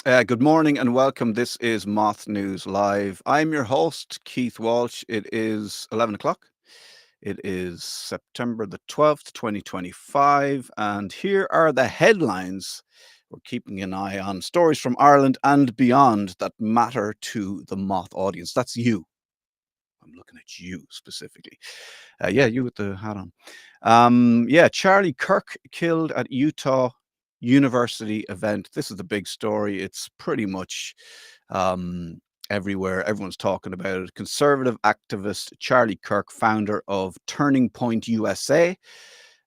Good morning and welcome. This is Moth News Live. I'm your host, Keith Walsh. It is 11 o'clock. It is September the 12th, 2025. And here are the headlines. We're keeping an eye on stories from Ireland and beyond that matter to the Moth audience. That's you. I'm looking at you specifically. Yeah, you with the hat on. Yeah, Charlie Kirk killed at Utah University event. This is the big story. It's pretty much um, everywhere. Everyone's talking about it. Conservative activist Charlie Kirk, founder of Turning Point USA,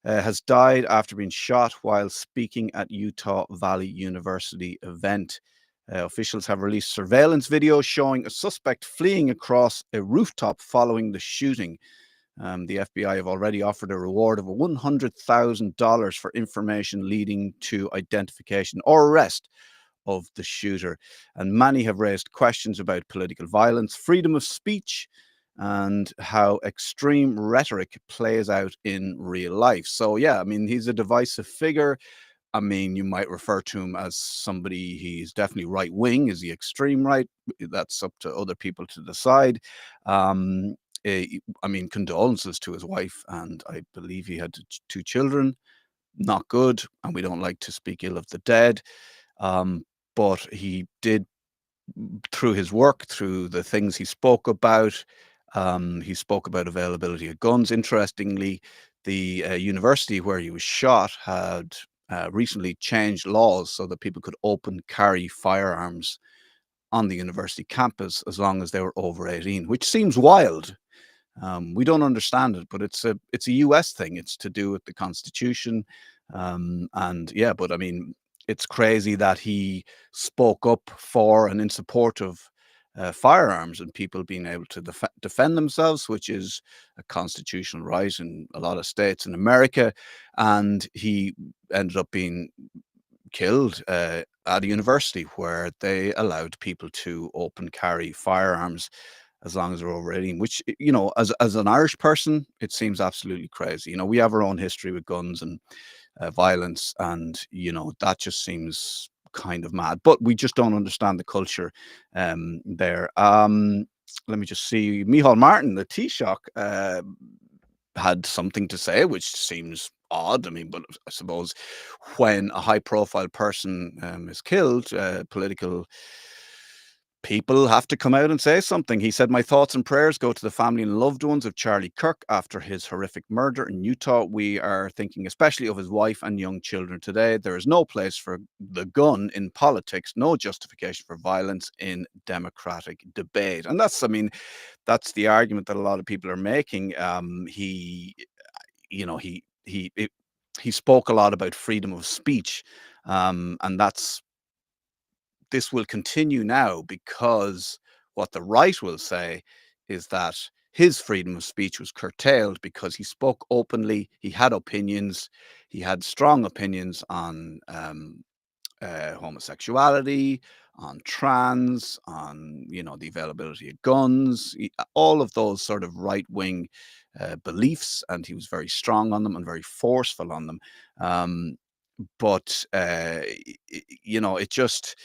has died after being shot while speaking at Utah Valley University event. Officials have released surveillance video showing a suspect fleeing across a rooftop following the shooting. The FBI have already offered a reward of $100,000 for information leading to identification or arrest of the shooter. And many have raised questions about political violence, freedom of speech, and how extreme rhetoric plays out in real life. So, yeah, I mean, he's a divisive figure. I mean, you might refer to him as somebody, he's definitely right wing. Is he extreme right? That's up to other people to decide. Um, I mean, condolences to his wife, and I believe he had two children. Not good, and we don't like to speak ill of the dead. Um, but he did, through his work, through the things he spoke about availability of guns. Interestingly, the university where he was shot had recently changed laws so that people could open carry firearms on the university campus as long as they were over 18, which seems wild. We don't understand it, but it's a US thing. It's to do with the Constitution, and yeah. But I mean, it's crazy that he spoke up for and in support of firearms and people being able to defend themselves, which is a constitutional right in a lot of states in America. And he ended up being killed at a university where they allowed people to open carry firearms as long as they're over 18, which, as an Irish person, it seems absolutely crazy. We have our own history with guns and violence, and, that just seems kind of mad. But we just don't understand the culture there. Let me just see. Micheál Martin, the Taoiseach, had something to say, which seems odd. I mean, but I suppose when a high profile person is killed, political people have to come out and say something. He said, "My thoughts and prayers go to the family and loved ones of Charlie Kirk after his horrific murder in Utah. We are thinking especially of his wife and young children today. There is no place for the gun in politics, no justification for violence in democratic debate." And I mean, that's the argument that a lot of people are making. You know, he spoke a lot about freedom of speech, and this will continue now because what the right will say is that his freedom of speech was curtailed because he spoke openly, he had opinions, he had strong opinions on homosexuality, on trans, on the availability of guns, all of those sort of right wing beliefs, and he was very strong on them and very forceful on them. But it just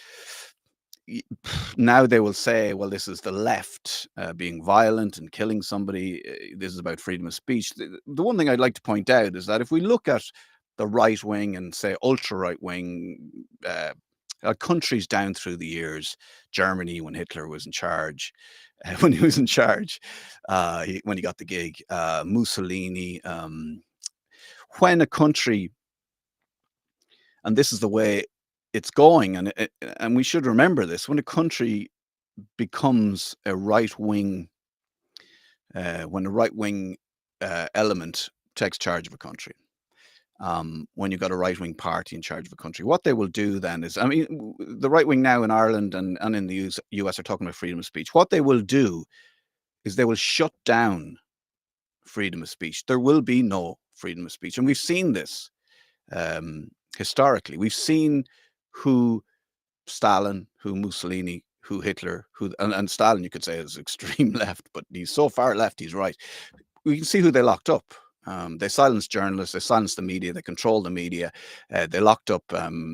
now they will say, well, this is the left being violent and killing somebody. This is about freedom of speech. The one thing I'd like to point out is that if we look at the right wing and say ultra right wing countries down through the years, Germany when Hitler was in charge, when he was in charge, when he got the gig, Mussolini, when a country, and this is the way it's going, and we should remember this, when a country becomes a right wing, when a right wing element takes charge of a country, when you've got a right wing party in charge of a country, what they will do then is, I mean, the right wing now in Ireland and in the US are talking about freedom of speech. What they will do is they will shut down freedom of speech. There will be no freedom of speech. And we've seen this historically. We've seen who Stalin, who Mussolini, who Hitler, and Stalin, you could say, is extreme left, but he's so far left, he's right. We can see who they locked up. They silenced journalists, they silenced the media, they controlled the media. They locked up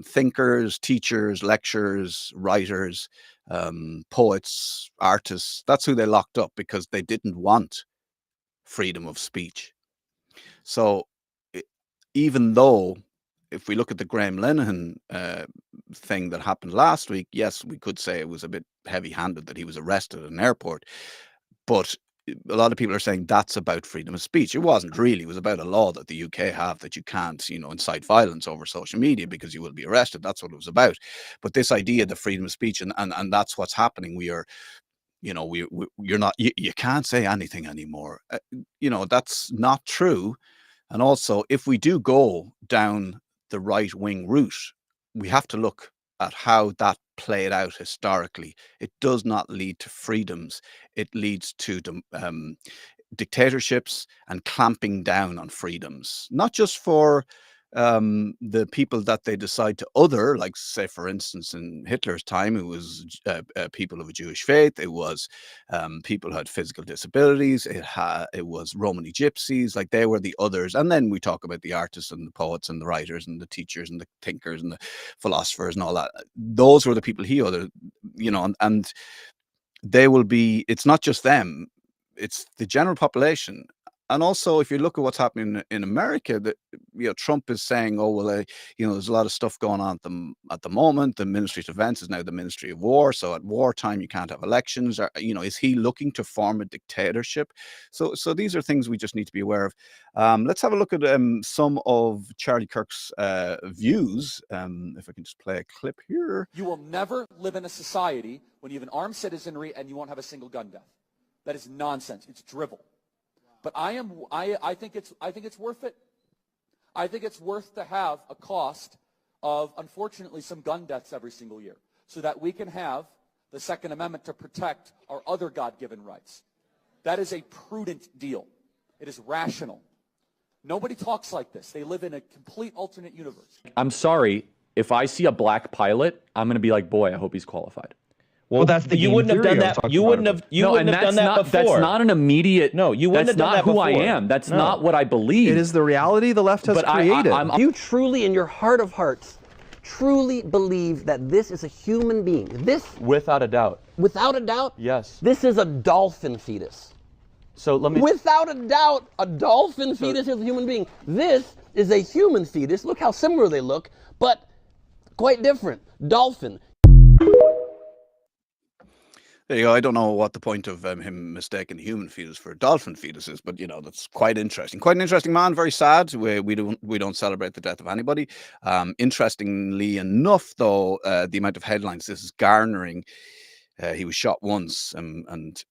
thinkers, teachers, lecturers, writers, poets, artists. That's who they locked up because they didn't want freedom of speech. So even though, if we look at the Graham Linehan thing that happened last week, yes, we could say it was a bit heavy-handed that he was arrested at an airport, but a lot of people are saying that's about freedom of speech. It wasn't really. It was about a law that the UK have that you can't, incite violence over social media because you will be arrested. That's what it was about. But this idea, the freedom of speech, and that's what's happening. We are, you're not, you can't say anything anymore. That's not true. And also, if we do go down the right wing route, we have to look at how that played out historically. It does not lead to freedoms. It leads to dictatorships and clamping down on freedoms, not just for the people that they decide to other, like, say, for instance, in Hitler's time, it was people of a Jewish faith, it was people who had physical disabilities, it was Romani gypsies, like they were the others. And then we talk about the artists and the poets and the writers and the teachers and the thinkers and the philosophers and all that. Those were the people he othered, and they will be, it's not just them, it's the general population. And also, if you look at what's happening in America, that Trump is saying, "Oh well, there's a lot of stuff going on at the moment. The Ministry of Defense is now the Ministry of War, so at wartime you can't have elections." Or, is he looking to form a dictatorship? So these are things we just need to be aware of. Let's have a look at some of Charlie Kirk's views. If I can just play a clip here. You will never live in a society when you have an armed citizenry and you won't have a single gun death. That is nonsense. It's drivel. But I think it's worth it. I think it's worth to have a cost of, unfortunately, some gun deaths every single year, so that we can have the Second Amendment to protect our other God-given rights. That is a prudent deal. It is rational. Nobody talks like this. They live in a complete alternate universe. I'm sorry, if I see a black pilot, I'm going to be like, boy, I hope he's qualified. Well, that's the you wouldn't have done that. You wouldn't have. You wouldn't have done that before. That's not an immediate. No, you wouldn't have done that before. That's not who I am. That's not what I believe. It is the reality the left has created. You truly, in your heart of hearts, truly believe that this is a human being. This, without a doubt. Without a doubt. Yes. This is a dolphin fetus. So let me. Without a doubt, a dolphin fetus is a human being. This is a human fetus. Look how similar they look, but quite different. Dolphin. There you go. I don't know what the point of him mistaking human fetus for dolphin fetus is, but that's quite interesting. Quite an interesting man. Very sad. We don't celebrate the death of anybody. Interestingly enough, though, the amount of headlines this is garnering. He was shot once, and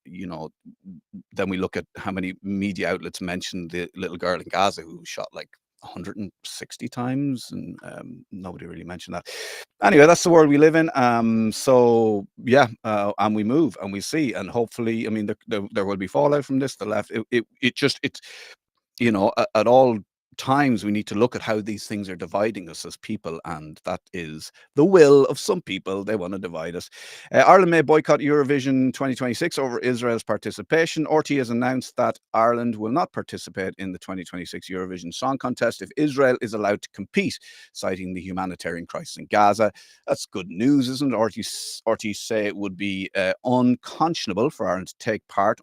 then we look at how many media outlets mentioned the little girl in Gaza who was shot like 160 times, and nobody really mentioned that. Anyway, that's the world we live in. So yeah, and we move and we see, and hopefully, I mean, there will be fallout from this. The left, it's at all times we need to look at how these things are dividing us as people, and that is the will of some people. They want to divide us. Ireland may boycott Eurovision 2026 over Israel's participation. RT has announced that Ireland will not participate in the 2026 Eurovision Song Contest if Israel is allowed to compete, citing the humanitarian crisis in Gaza. That's good news, isn't it? RT say it would be unconscionable for Ireland to take part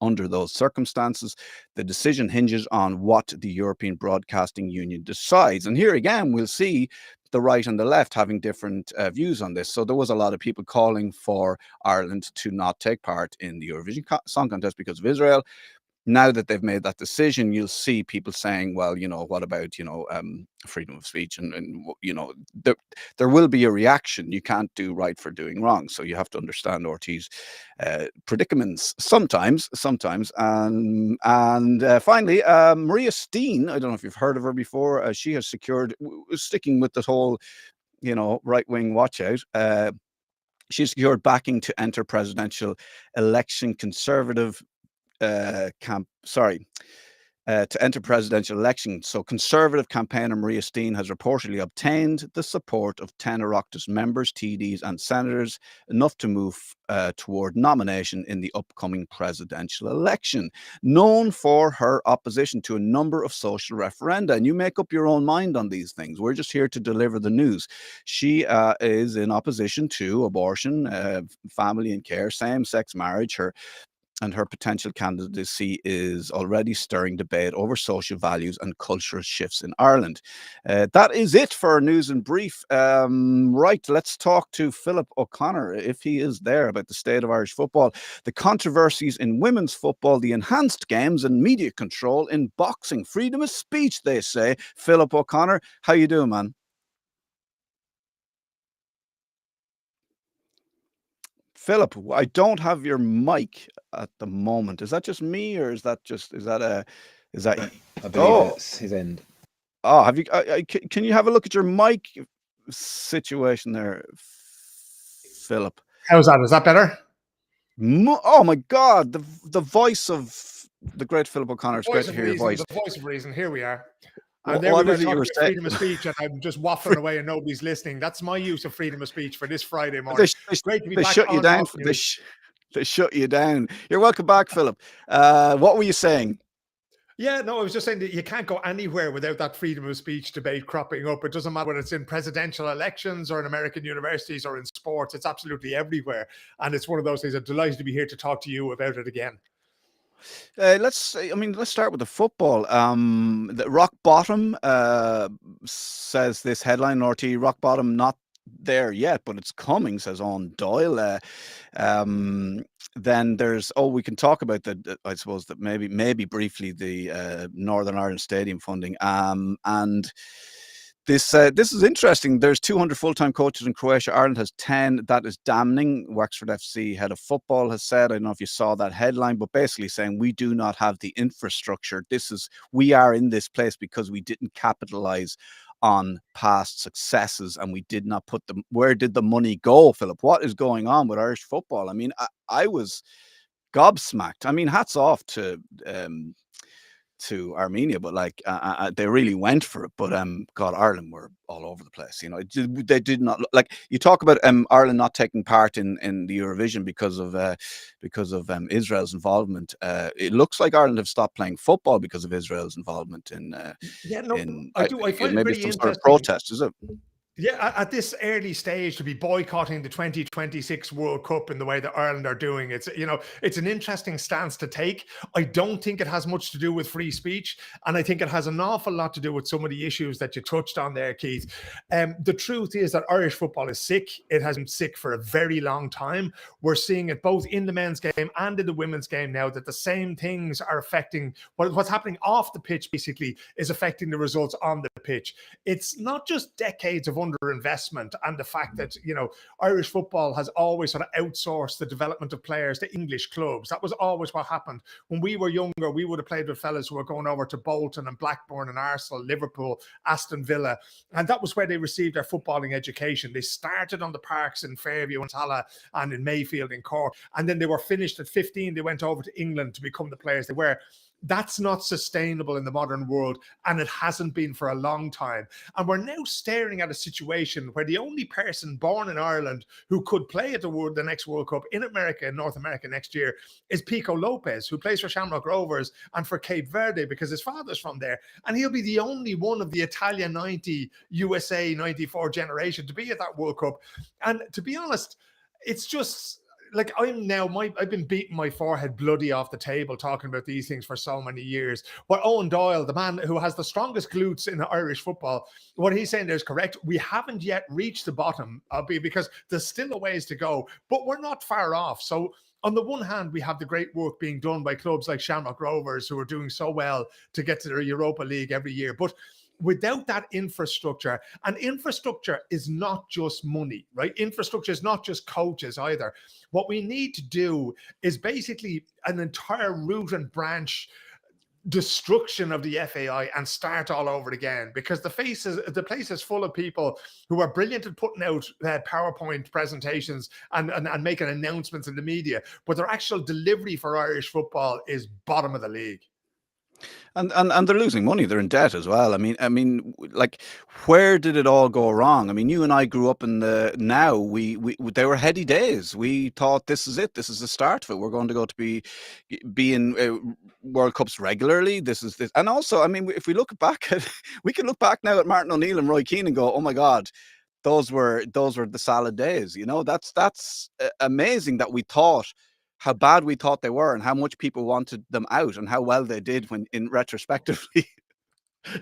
under those circumstances. The decision hinges on what the European Broadcasting Union decides. And here again, we'll see the right and the left having different views on this. So there was a lot of people calling for Ireland to not take part in the Eurovision Song Contest because of Israel. Now that they've made that decision, you'll see people saying, well, what about, freedom of speech? And there will be a reaction. You can't do right for doing wrong. So you have to understand RT's predicaments sometimes. And finally, Maria Steen, I don't know if you've heard of her before. She has secured, sticking with the whole, right-wing watch out. She secured backing to enter presidential election. Conservative to enter presidential election. So Conservative campaigner Maria Steen has reportedly obtained the support of 10 Oireachtas members, TDs and senators, enough to move toward nomination in the upcoming presidential election. Known for her opposition to a number of social referenda, and you make up your own mind on these things. We're just here to deliver the news. She is in opposition to abortion, family and care, same-sex marriage. Her potential candidacy is already stirring debate over social values and cultural shifts in Ireland. That is it for our news in brief. Right, let's talk to Philip O'Connor, if he is there, about the state of Irish football, the controversies in women's football, the enhanced games and media control in boxing. Freedom of speech, they say. Philip O'Connor, how you doing, man? Philip, I don't have your mic at the moment. Is that just me, or is that? I believe it's his end. Oh, have you? Can you have a look at your mic situation there, Philip? How's that? Is that better? Oh my God, the voice of the great Philip O'Connor. It's great to hear your voice. The voice of reason. Here we are. And there we were talking about freedom of speech, and I'm just waffling away and nobody's listening. That's my use of freedom of speech for this Friday morning. Great to be back. They shut you down. They shut you down. You're welcome back, Philip. What were you saying? Yeah, no, I was just saying that you can't go anywhere without that freedom of speech debate cropping up. It doesn't matter whether it's in presidential elections or in American universities or in sports. It's absolutely everywhere. And it's one of those things. I'm delighted to be here to talk to you about it again. Let's start with the football. The rock bottom says this headline, RT, rock bottom not there yet, but it's coming, says Owen Doyle. Then there's, we can talk about I suppose that maybe briefly the Northern Ireland Stadium funding. And this is interesting. There's 200 full-time coaches in Croatia. Ireland has 10. That is damning. Wexford FC head of football has said, I don't know if you saw that headline, but basically saying we do not have the infrastructure. We are in this place because we didn't capitalize on past successes and we did not put them. Where did the money go, Philip? What is going on with Irish football? I mean, I was gobsmacked. I mean, hats off to Armenia, but like they really went for it. But God, Ireland were all over the place. You know, they did not, like you talk about Ireland not taking part in the Eurovision because of Israel's involvement. It looks like Ireland have stopped playing football because of Israel's involvement in. I find maybe it some really sort of protest. Is it? Yeah, at this early stage to be boycotting the 2026 World Cup in the way that Ireland are doing, it's an interesting stance to take. I don't think it has much to do with free speech, and I think it has an awful lot to do with some of the issues that you touched on there, Keith. The truth is that Irish football is sick. It has been sick for a very long time. We're seeing it both in the men's game and in the women's game now, that the same things are affecting what's happening off the pitch, basically, is affecting the results on the pitch. It's not just decades of underinvestment and the fact that, Irish football has always sort of outsourced the development of players to English clubs. That was always what happened. When we were younger, we would have played with fellas who were going over to Bolton and Blackburn and Arsenal, Liverpool, Aston Villa. And that was where they received their footballing education. They started on the parks in Fairview and Tala and in Mayfield in Cork. And then they were finished at 15. They went over to England to become the players they were. That's not sustainable in the modern world, and it hasn't been for a long time. And we're now staring at a situation where the only person born in Ireland who could play at the next World Cup in America and North America next year is Pico Lopez, who plays for Shamrock Rovers and for Cape Verde because his father's from there. And he'll be the only one of the Italia 90, USA 94 generation to be at that World Cup. And to be honest, it's just... like I've been beating my forehead bloody off the table talking about these things for so many years. But Owen Doyle, the man who has the strongest glutes in Irish football, what he's saying there is correct. We haven't yet reached the bottom, because there's still a ways to go, but we're not far off. So on the one hand, we have the great work being done by clubs like Shamrock Rovers, who are doing so well to get to the Europa League every year. But without that infrastructure, and infrastructure is not just money, right? Infrastructure is not just coaches either. What we need to do is basically an entire root and branch destruction of the FAI and start all over again, because the place is full of people who are brilliant at putting out PowerPoint presentations and making announcements in the media, but their actual delivery for Irish football is bottom of the league. And they're losing money. They're in debt as well. I mean, like, where did it all go wrong? I mean, you and I grew up in they were heady days. We thought this is it. This is the start of it. We're going to go to be in World Cups regularly. This is this. And also, I mean, if we look back we can look back now at Martin O'Neill and Roy Keane and go, oh my God, those were the salad days. You know, that's amazing that we thought how bad we thought they were and how much people wanted them out and how well they did when in retrospectively.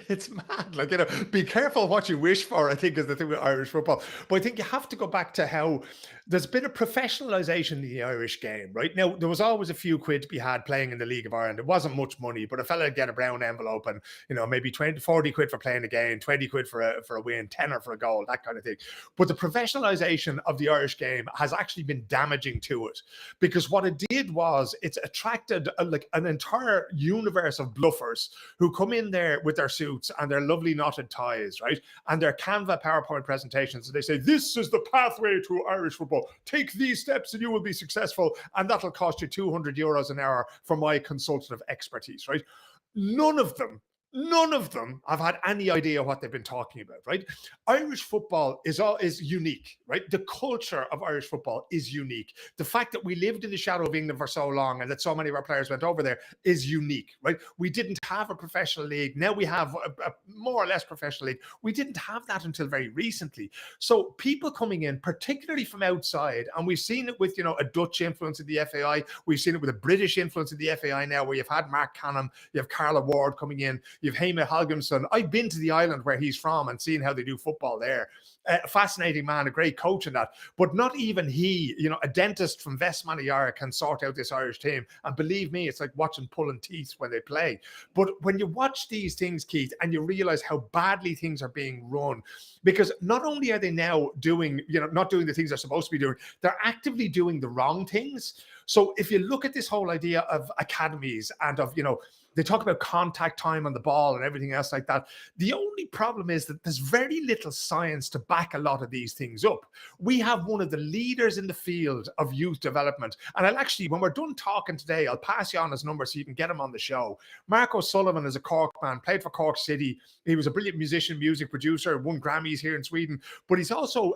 It's mad. Like, you know, be careful what you wish for, I think, is the thing with Irish football. But I think you have to go back to how there's been a professionalization in the Irish game, right? Now, there was always a few quid to be had playing in the League of Ireland. It wasn't much money, but a fella would get a brown envelope and, you know, maybe 20, 40 quid for playing a game, 20 quid for a win, tenner for a goal, that kind of thing. But the professionalization of the Irish game has actually been damaging to it, because what it did was it's attracted like an entire universe of bluffers who come in there with their suits and their lovely knotted ties, right? And their Canva PowerPoint presentations. And they say, this is the pathway to Irish football. Take these steps and you will be successful. And that'll cost you 200 euros an hour for my consultative expertise, right? None of them have had any idea what they've been talking about, right? Irish football is unique, right? The culture of Irish football is unique. The fact that we lived in the shadow of England for so long and that so many of our players went over there is unique, right? We didn't have a professional league. Now we have a more or less professional league. We didn't have that until very recently. So people coming in, particularly from outside, and we've seen it with, you know, a Dutch influence in the FAI. We've seen it with a British influence in the FAI now, where you've had Mark Canham, you have Carla Ward coming in, you've Haime Hallgrimsson. I've been to the island where he's from and seen how they do football there. Fascinating man, a great coach in that. But not even he, you know, a dentist from Vestmannaeyjar can sort out this Irish team. And believe me, it's like watching pulling teeth when they play. But when you watch these things, Keith, and you realize how badly things are being run, because not only are they now doing, you know, not doing the things they're supposed to be doing, they're actively doing the wrong things. So if you look at this whole idea of academies and of, you know, they talk about contact time on the ball and everything else like that. The only problem is that there's very little science to back a lot of these things up. We have one of the leaders in the field of youth development. And I'll actually, when we're done talking today, I'll pass you on his number so you can get him on the show. Mark O'Sullivan is a Cork man, played for Cork City. He was a brilliant musician, music producer, won Grammys here in Sweden. But he's also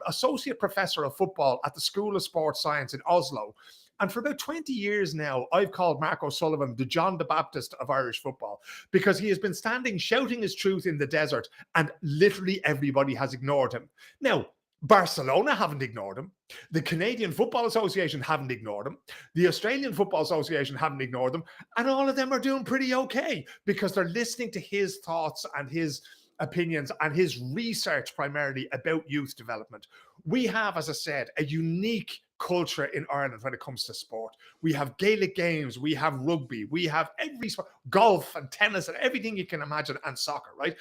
associate professor of football at the School of Sports Science in Oslo. And for about 20 years now, I've called Mark O'Sullivan the John the Baptist of Irish football, because he has been standing shouting his truth in the desert and literally everybody has ignored him. Now, Barcelona haven't ignored him. The Canadian Football Association haven't ignored him. The Australian Football Association haven't ignored them. And all of them are doing pretty okay because they're listening to his thoughts and his opinions and his research primarily about youth development. We have, as I said, a unique culture in Ireland when it comes to sport. We have Gaelic games, we have rugby, we have every sport, golf and tennis and everything you can imagine, and soccer, right?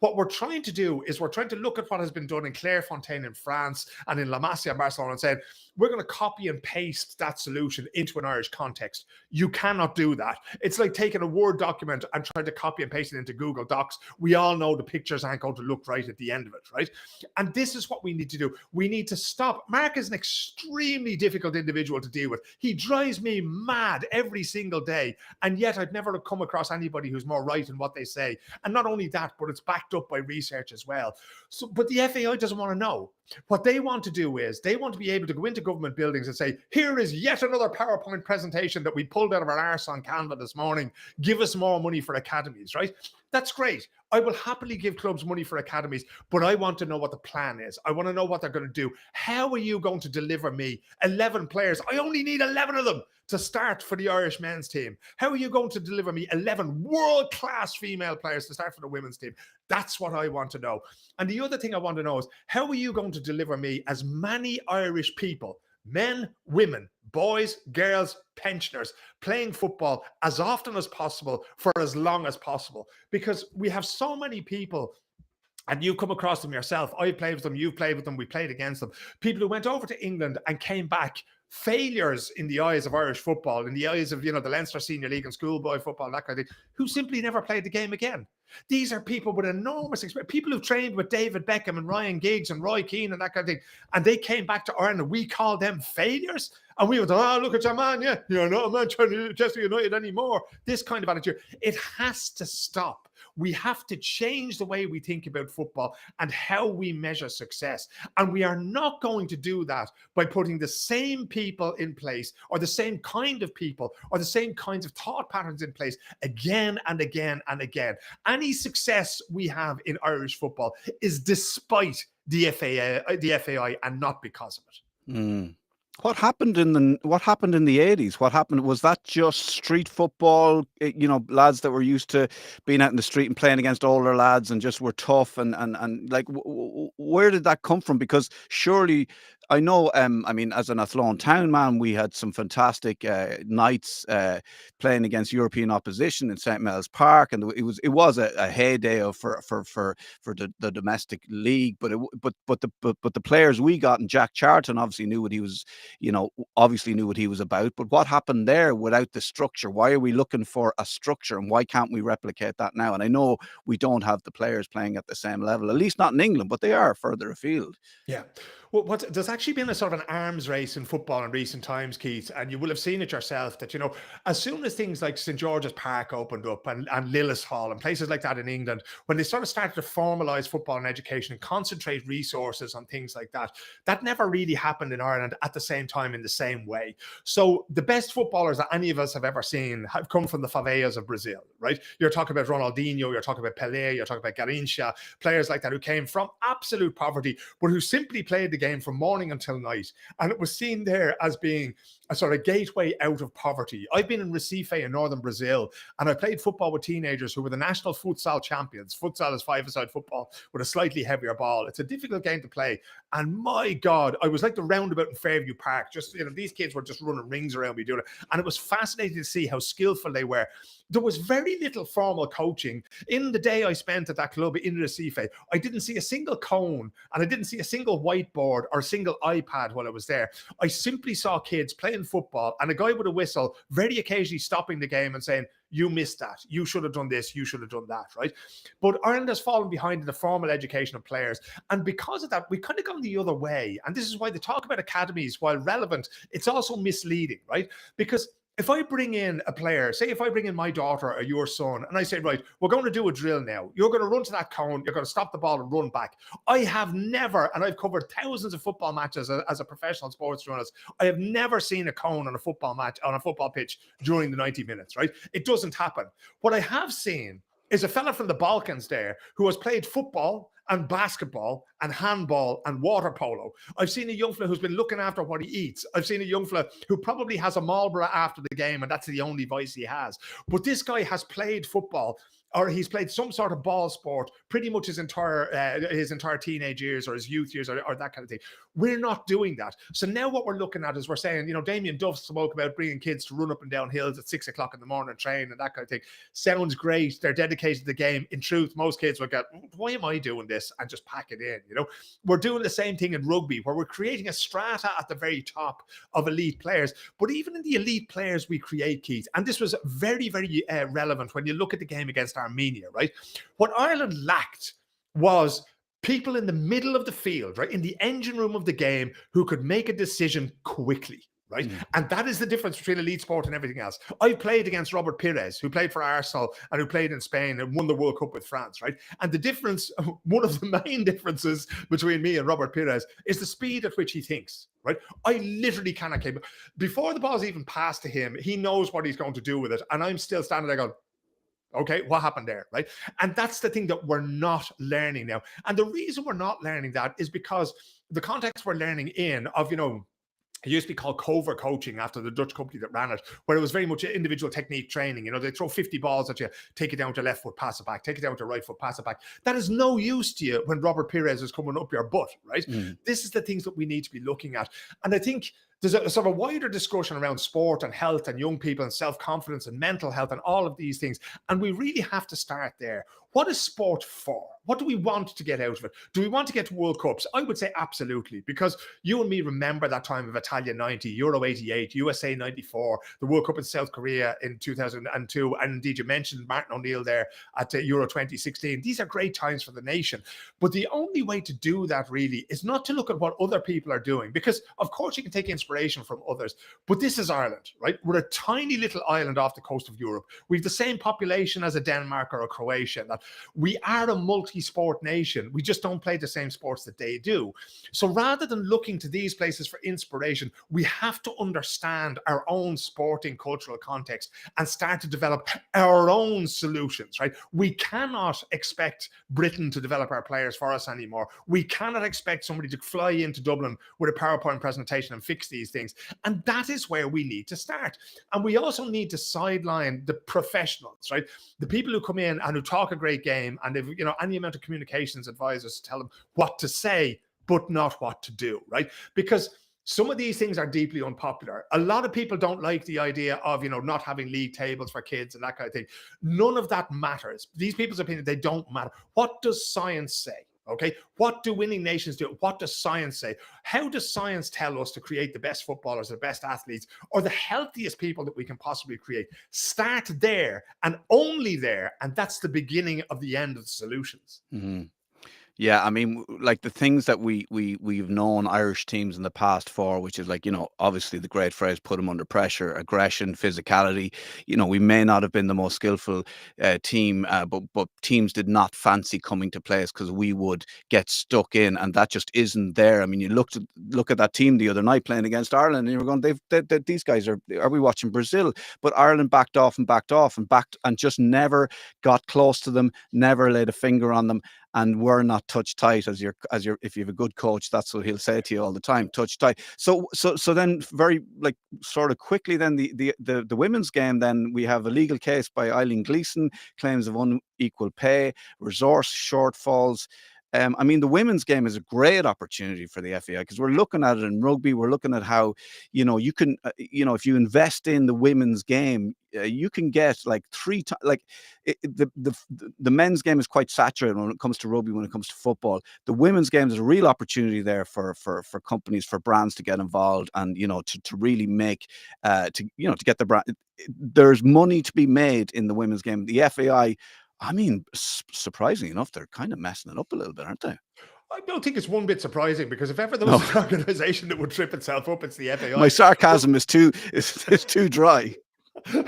What we're trying to do is we're trying to look at what has been done in Clairefontaine in France and in La Masia in Barcelona and said, we're going to copy and paste that solution into an Irish context. You cannot do that. It's like taking a Word document and trying to copy and paste it into Google Docs. We all know the pictures aren't going to look right at the end of it, right? And this is what we need to do. We need to stop. Mark is an extremely difficult individual to deal with. He drives me mad every single day. And yet I've never come across anybody who's more right in what they say. And not only that, but it's backed up by research as well. So, but the FAI doesn't want to know. What they want to do is they want to be able to go into government buildings and say, here is yet another PowerPoint presentation that we pulled out of our arse on Canva this morning. Give us more money for academies, right? That's great. I will happily give clubs money for academies, but I want to know what the plan is. I want to know what they're going to do. How are you going to deliver me 11 players? I only need 11 of them to start for the Irish men's team. How are you going to deliver me 11 world-class female players to start for the women's team? That's what I want to know. And the other thing I want to know is, how are you going to deliver me as many Irish people, men, women, boys, girls, pensioners, playing football as often as possible for as long as possible? Because we have so many people, and you come across them yourself. I've played with them, you've played with them, we played against them. People who went over to England and came back failures in the eyes of Irish football, in the eyes of, you know, the Leinster Senior League and schoolboy football, that kind of thing, who simply never played the game again. These are people with enormous experience, people who've trained with David Beckham and Ryan Giggs and Roy Keane and that kind of thing. And they came back to Ireland and we call them failures. And we were like, oh, look at your man. Yeah, you're not a Manchester United anymore. This kind of attitude. It has to stop. We have to change the way we think about football and how we measure success. And we are not going to do that by putting the same people in place or the same kind of people or the same kinds of thought patterns in place again and again and again. Any success we have in Irish football is despite the FAI and not because of it. Mm. What happened in the 80s? What happened? Was that just street football? You know, lads that were used to being out in the street and playing against older lads and just were tough and like, where did that come from? Because surely, I know, I mean, as an Athlone Town man, we had some fantastic nights playing against European opposition in St. Mel's Park, and it was a heyday for the domestic league. But the players we got, and Jack Charlton obviously knew what he was. Obviously knew what he was about. But what happened there without the structure? Why are we looking for a structure, and why can't we replicate that now? And I know we don't have the players playing at the same level, at least not in England, but they are further afield. Yeah. Well, there's actually been a sort of an arms race in football in recent times, Keith, and you will have seen it yourself that, you know, as soon as things like St. George's Park opened up and Lillis Hall and places like that in England, when they sort of started to formalise football and education and concentrate resources on things like that, that never really happened in Ireland at the same time in the same way. So the best footballers that any of us have ever seen have come from the favelas of Brazil, right? You're talking about Ronaldinho, you're talking about Pelé, you're talking about Garrincha, players like that who came from absolute poverty, but who simply played the game from morning until night. And it was seen there as being a sort of gateway out of poverty. I've been in Recife in northern Brazil, and I played football with teenagers who were the national futsal champions. Futsal is five-a-side football with a slightly heavier ball. It's a difficult game to play. And my God, I was like the roundabout in Fairview Park. Just, you know, these kids were just running rings around me doing it. And it was fascinating to see how skillful they were. There was very little formal coaching. In the day I spent at that club in Recife, I didn't see a single cone and I didn't see a single whiteboard or a single iPad while I was there. I simply saw kids playing football and a guy with a whistle very occasionally stopping the game and saying, you missed that. You should have done this. You should have done that, right? But Ireland has fallen behind in the formal education of players. And because of that, we've kind of gone the other way. And this is why they talk about academies, while relevant, it's also misleading, right? Because if I bring in a player, say if I bring in my daughter or your son, and I say, right, we're going to do a drill now. You're going to run to that cone. You're going to stop the ball and run back. I have never, and I've covered thousands of football matches as a professional sports journalist, I have never seen a cone on a football match, on a football pitch during the 90 minutes, right? It doesn't happen. What I have seen is a fella from the Balkans there who has played football and basketball and handball and water polo. I've seen a young fella who's been looking after what he eats. I've seen a young fella who probably has a Marlboro after the game, and that's the only vice he has. But this guy has played football, or he's played some sort of ball sport pretty much his entire teenage years or his youth years or that kind of thing. We're not doing that. So now what we're looking at is we're saying, you know, Damien Duff spoke about bringing kids to run up and down hills at 6 o'clock in the morning and train and that kind of thing. Sounds great. They're dedicated to the game. In truth, most kids would go, why am I doing this? And just pack it in, you know. We're doing the same thing in rugby where we're creating a strata at the very top of elite players. But even in the elite players we create, Keith, and this was very, very relevant when you look at the game against Armenia, right? What Ireland lacked was people in the middle of the field, right, in the engine room of the game who could make a decision quickly, right? And that is the difference between elite sport and everything else. I played against Robert Pires, who played for Arsenal and who played in Spain and won the World Cup with France, right? And the difference, one of the main differences between me and Robert Pires is the speed at which he thinks, right? I literally cannot keep, before the ball's even passed to him, he knows what he's going to do with it. And I'm still standing there going, okay, what happened there, right? And that's the thing that we're not learning now. And the reason we're not learning that is because the context we're learning in of, you know, it used to be called covert coaching after the Dutch company that ran it, where it was very much individual technique training. You know, they throw 50 balls at you, take it down to left foot, pass it back, take it down to right foot, pass it back. That is no use to you when Robert Pires is coming up your butt, right? This is the things that we need to be looking at. And I think there's a sort of a wider discussion around sport and health and young people and self-confidence and mental health and all of these things. And we really have to start there. What is sport for? What do we want to get out of it? Do we want to get to World Cups? I would say absolutely, because you and me remember that time of Italia 90, Euro 88, USA 94, the World Cup in South Korea in 2002. And indeed, you mentioned Martin O'Neill there at Euro 2016. These are great times for the nation. But the only way to do that really is not to look at what other people are doing, because of course you can take inspiration from others. But this is Ireland, right? We're a tiny little island off the coast of Europe. We've the same population as a Denmark or a Croatia. We are a multi-sport nation. We just don't play the same sports that they do. So rather than looking to these places for inspiration, we have to understand our own sporting cultural context and start to develop our own solutions, right? We cannot expect Britain to develop our players for us anymore. We cannot expect somebody to fly into Dublin with a PowerPoint presentation and fix these things. And that is where we need to start. And we also need to sideline the professionals, right? The people who come in and who talk a great game, and if any amount of communications advisors tell them what to say but not what to do, right? Because some of these things are deeply unpopular. A lot of people don't like the idea of not having league tables for kids and that kind of thing. None of that matters. These people's opinion, they don't matter. What does science say? Okay, what do winning nations do? What does science say? How does science tell us to create the best footballers, the best athletes, or the healthiest people that we can possibly create? Start there and only there, and that's the beginning of the end of the solutions. Mm-hmm. Yeah, I mean, like the things that we've known Irish teams in the past for, which is like, obviously the great phrase, put them under pressure, aggression, physicality. We may not have been the most skillful team, but teams did not fancy coming to place because we would get stuck in, and that just isn't there. I mean, you look at that team the other night playing against Ireland, and you were going, these guys are we watching Brazil? But Ireland backed off and just never got close to them, never laid a finger on them. And we're not touch tight if you have a good coach, that's what he'll say to you all the time, touch tight. So then very sort of quickly then the women's game, then we have a legal case by Eileen Gleeson, claims of unequal pay, resource shortfalls. I mean, the women's game is a great opportunity for the FAI because we're looking at it in rugby. We're looking at how, you can, if you invest in the women's game, you can get like three times. Like the men's game is quite saturated when it comes to rugby, when it comes to football. The women's game is a real opportunity there for companies, for brands to get involved and to really make to get the brand. There's money to be made in the women's game. The FAI. I mean, surprisingly enough, they're kind of messing it up a little bit, aren't they? I don't think it's one bit surprising, because if ever there was an organization that would trip itself up, it's the FAI. My sarcasm is too dry.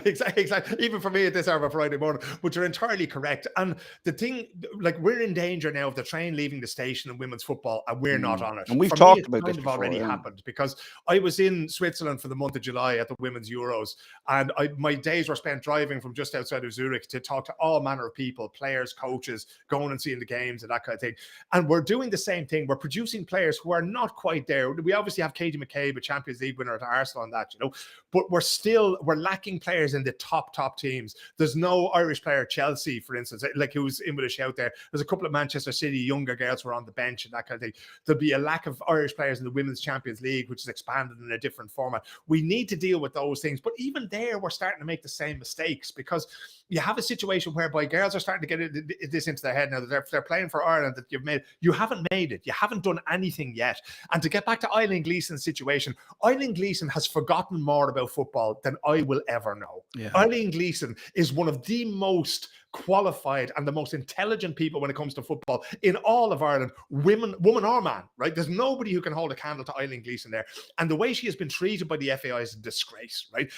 Exactly. Even for me at this hour of a Friday morning, but you're entirely correct. And the thing, we're in danger now of the train leaving the station in women's football, and we're not on it. And we've talked about this before, already happened, because I was in Switzerland for the month of July at the Women's Euros, and my days were spent driving from just outside of Zurich to talk to all manner of people, players, coaches, going and seeing the games and that kind of thing. And we're doing the same thing. We're producing players who are not quite there. We obviously have Katie McCabe, a Champions League winner at Arsenal, and that, but we're lacking players in the top teams. There's no Irish player, Chelsea, for instance, who's in with a shout there. There's a couple of Manchester City younger girls who are on the bench and that kind of thing. There'll be a lack of Irish players in the Women's Champions League, which is expanded in a different format. We need to deal with those things. But even there, we're starting to make the same mistakes, because you have a situation whereby girls are starting to get this into their head now that they're playing for Ireland, that you haven't made it. You haven't done anything yet. And to get back to Eileen Gleeson's situation, Eileen Gleeson has forgotten more about football than I will ever know. Yeah. Eileen Gleeson is one of the most qualified and the most intelligent people when it comes to football in all of Ireland, woman or man, right? There's nobody who can hold a candle to Eileen Gleeson there. And the way she has been treated by the FAI is a disgrace, right?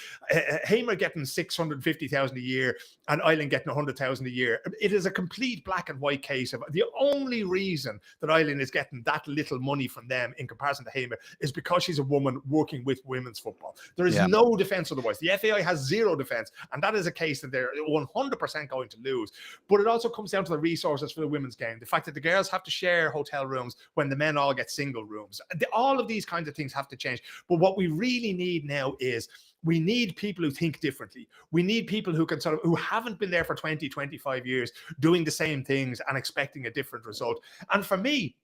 Hamer getting 650,000 a year and Eileen getting 100,000 a year. It is a complete black and white case of the only reason that Eileen is getting that little money from them in comparison to Hamer is because she's a woman working with women's football. There is no defense otherwise. The FAI has zero defense, and that is a case that they're 100% going to lose. But it also comes down to the resources for the women's game. The fact that the girls have to share hotel rooms when the men all get single rooms. All of these kinds of things have to change. But what we really need now is we need people who think differently. We need people who can who haven't been there for 20, 25 years doing the same things and expecting a different result. And for me,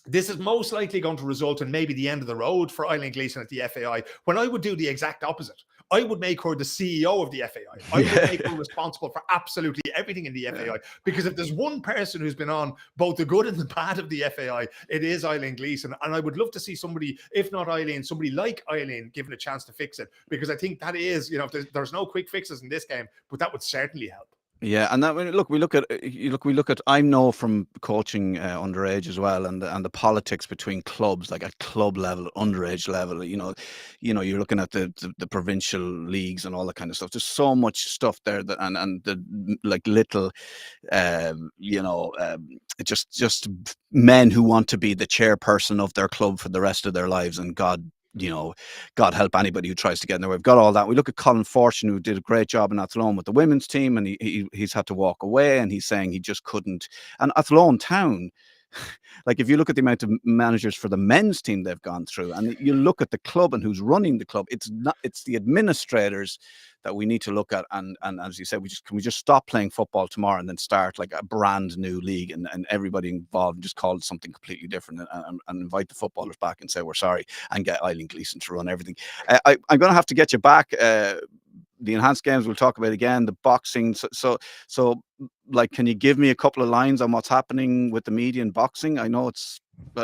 This is most likely going to result in maybe the end of the road for Eileen Gleeson at the FAI, when I would do the exact opposite. I would make her the CEO of the FAI. I would make her responsible for absolutely everything in the FAI. Because if there's one person who's been on both the good and the bad of the FAI, it is Eileen Gleeson. And I would love to see somebody, if not Eileen, somebody like Eileen given a chance to fix it. Because I think that is, you know, there's no quick fixes in this game, but that would certainly help. Yeah, and that look, we look at I know from coaching underage as well, and the politics between clubs, like at club level, underage level. You're looking at the provincial leagues and all that kind of stuff. There's so much stuff there that and the like little, just men who want to be the chairperson of their club for the rest of their lives, and God help anybody who tries to get in there. We've got all that. We look at Colin Fortune, who did a great job in Athlone with the women's team, and he's had to walk away, and he's saying he just couldn't. And Athlone Town, like if you look at the amount of managers for the men's team they've gone through, and you look at the club and who's running the club, it's the administrators that we need to look at. And as you said, can we just stop playing football tomorrow and then start like a brand new league, and everybody involved just call it something completely different, and invite the footballers back and say we're sorry, and get Eileen Gleeson to run everything. I'm going to have to get you back. The enhanced games we'll talk about again, the boxing. So like, can you give me a couple of lines on what's happening with the media and boxing? I know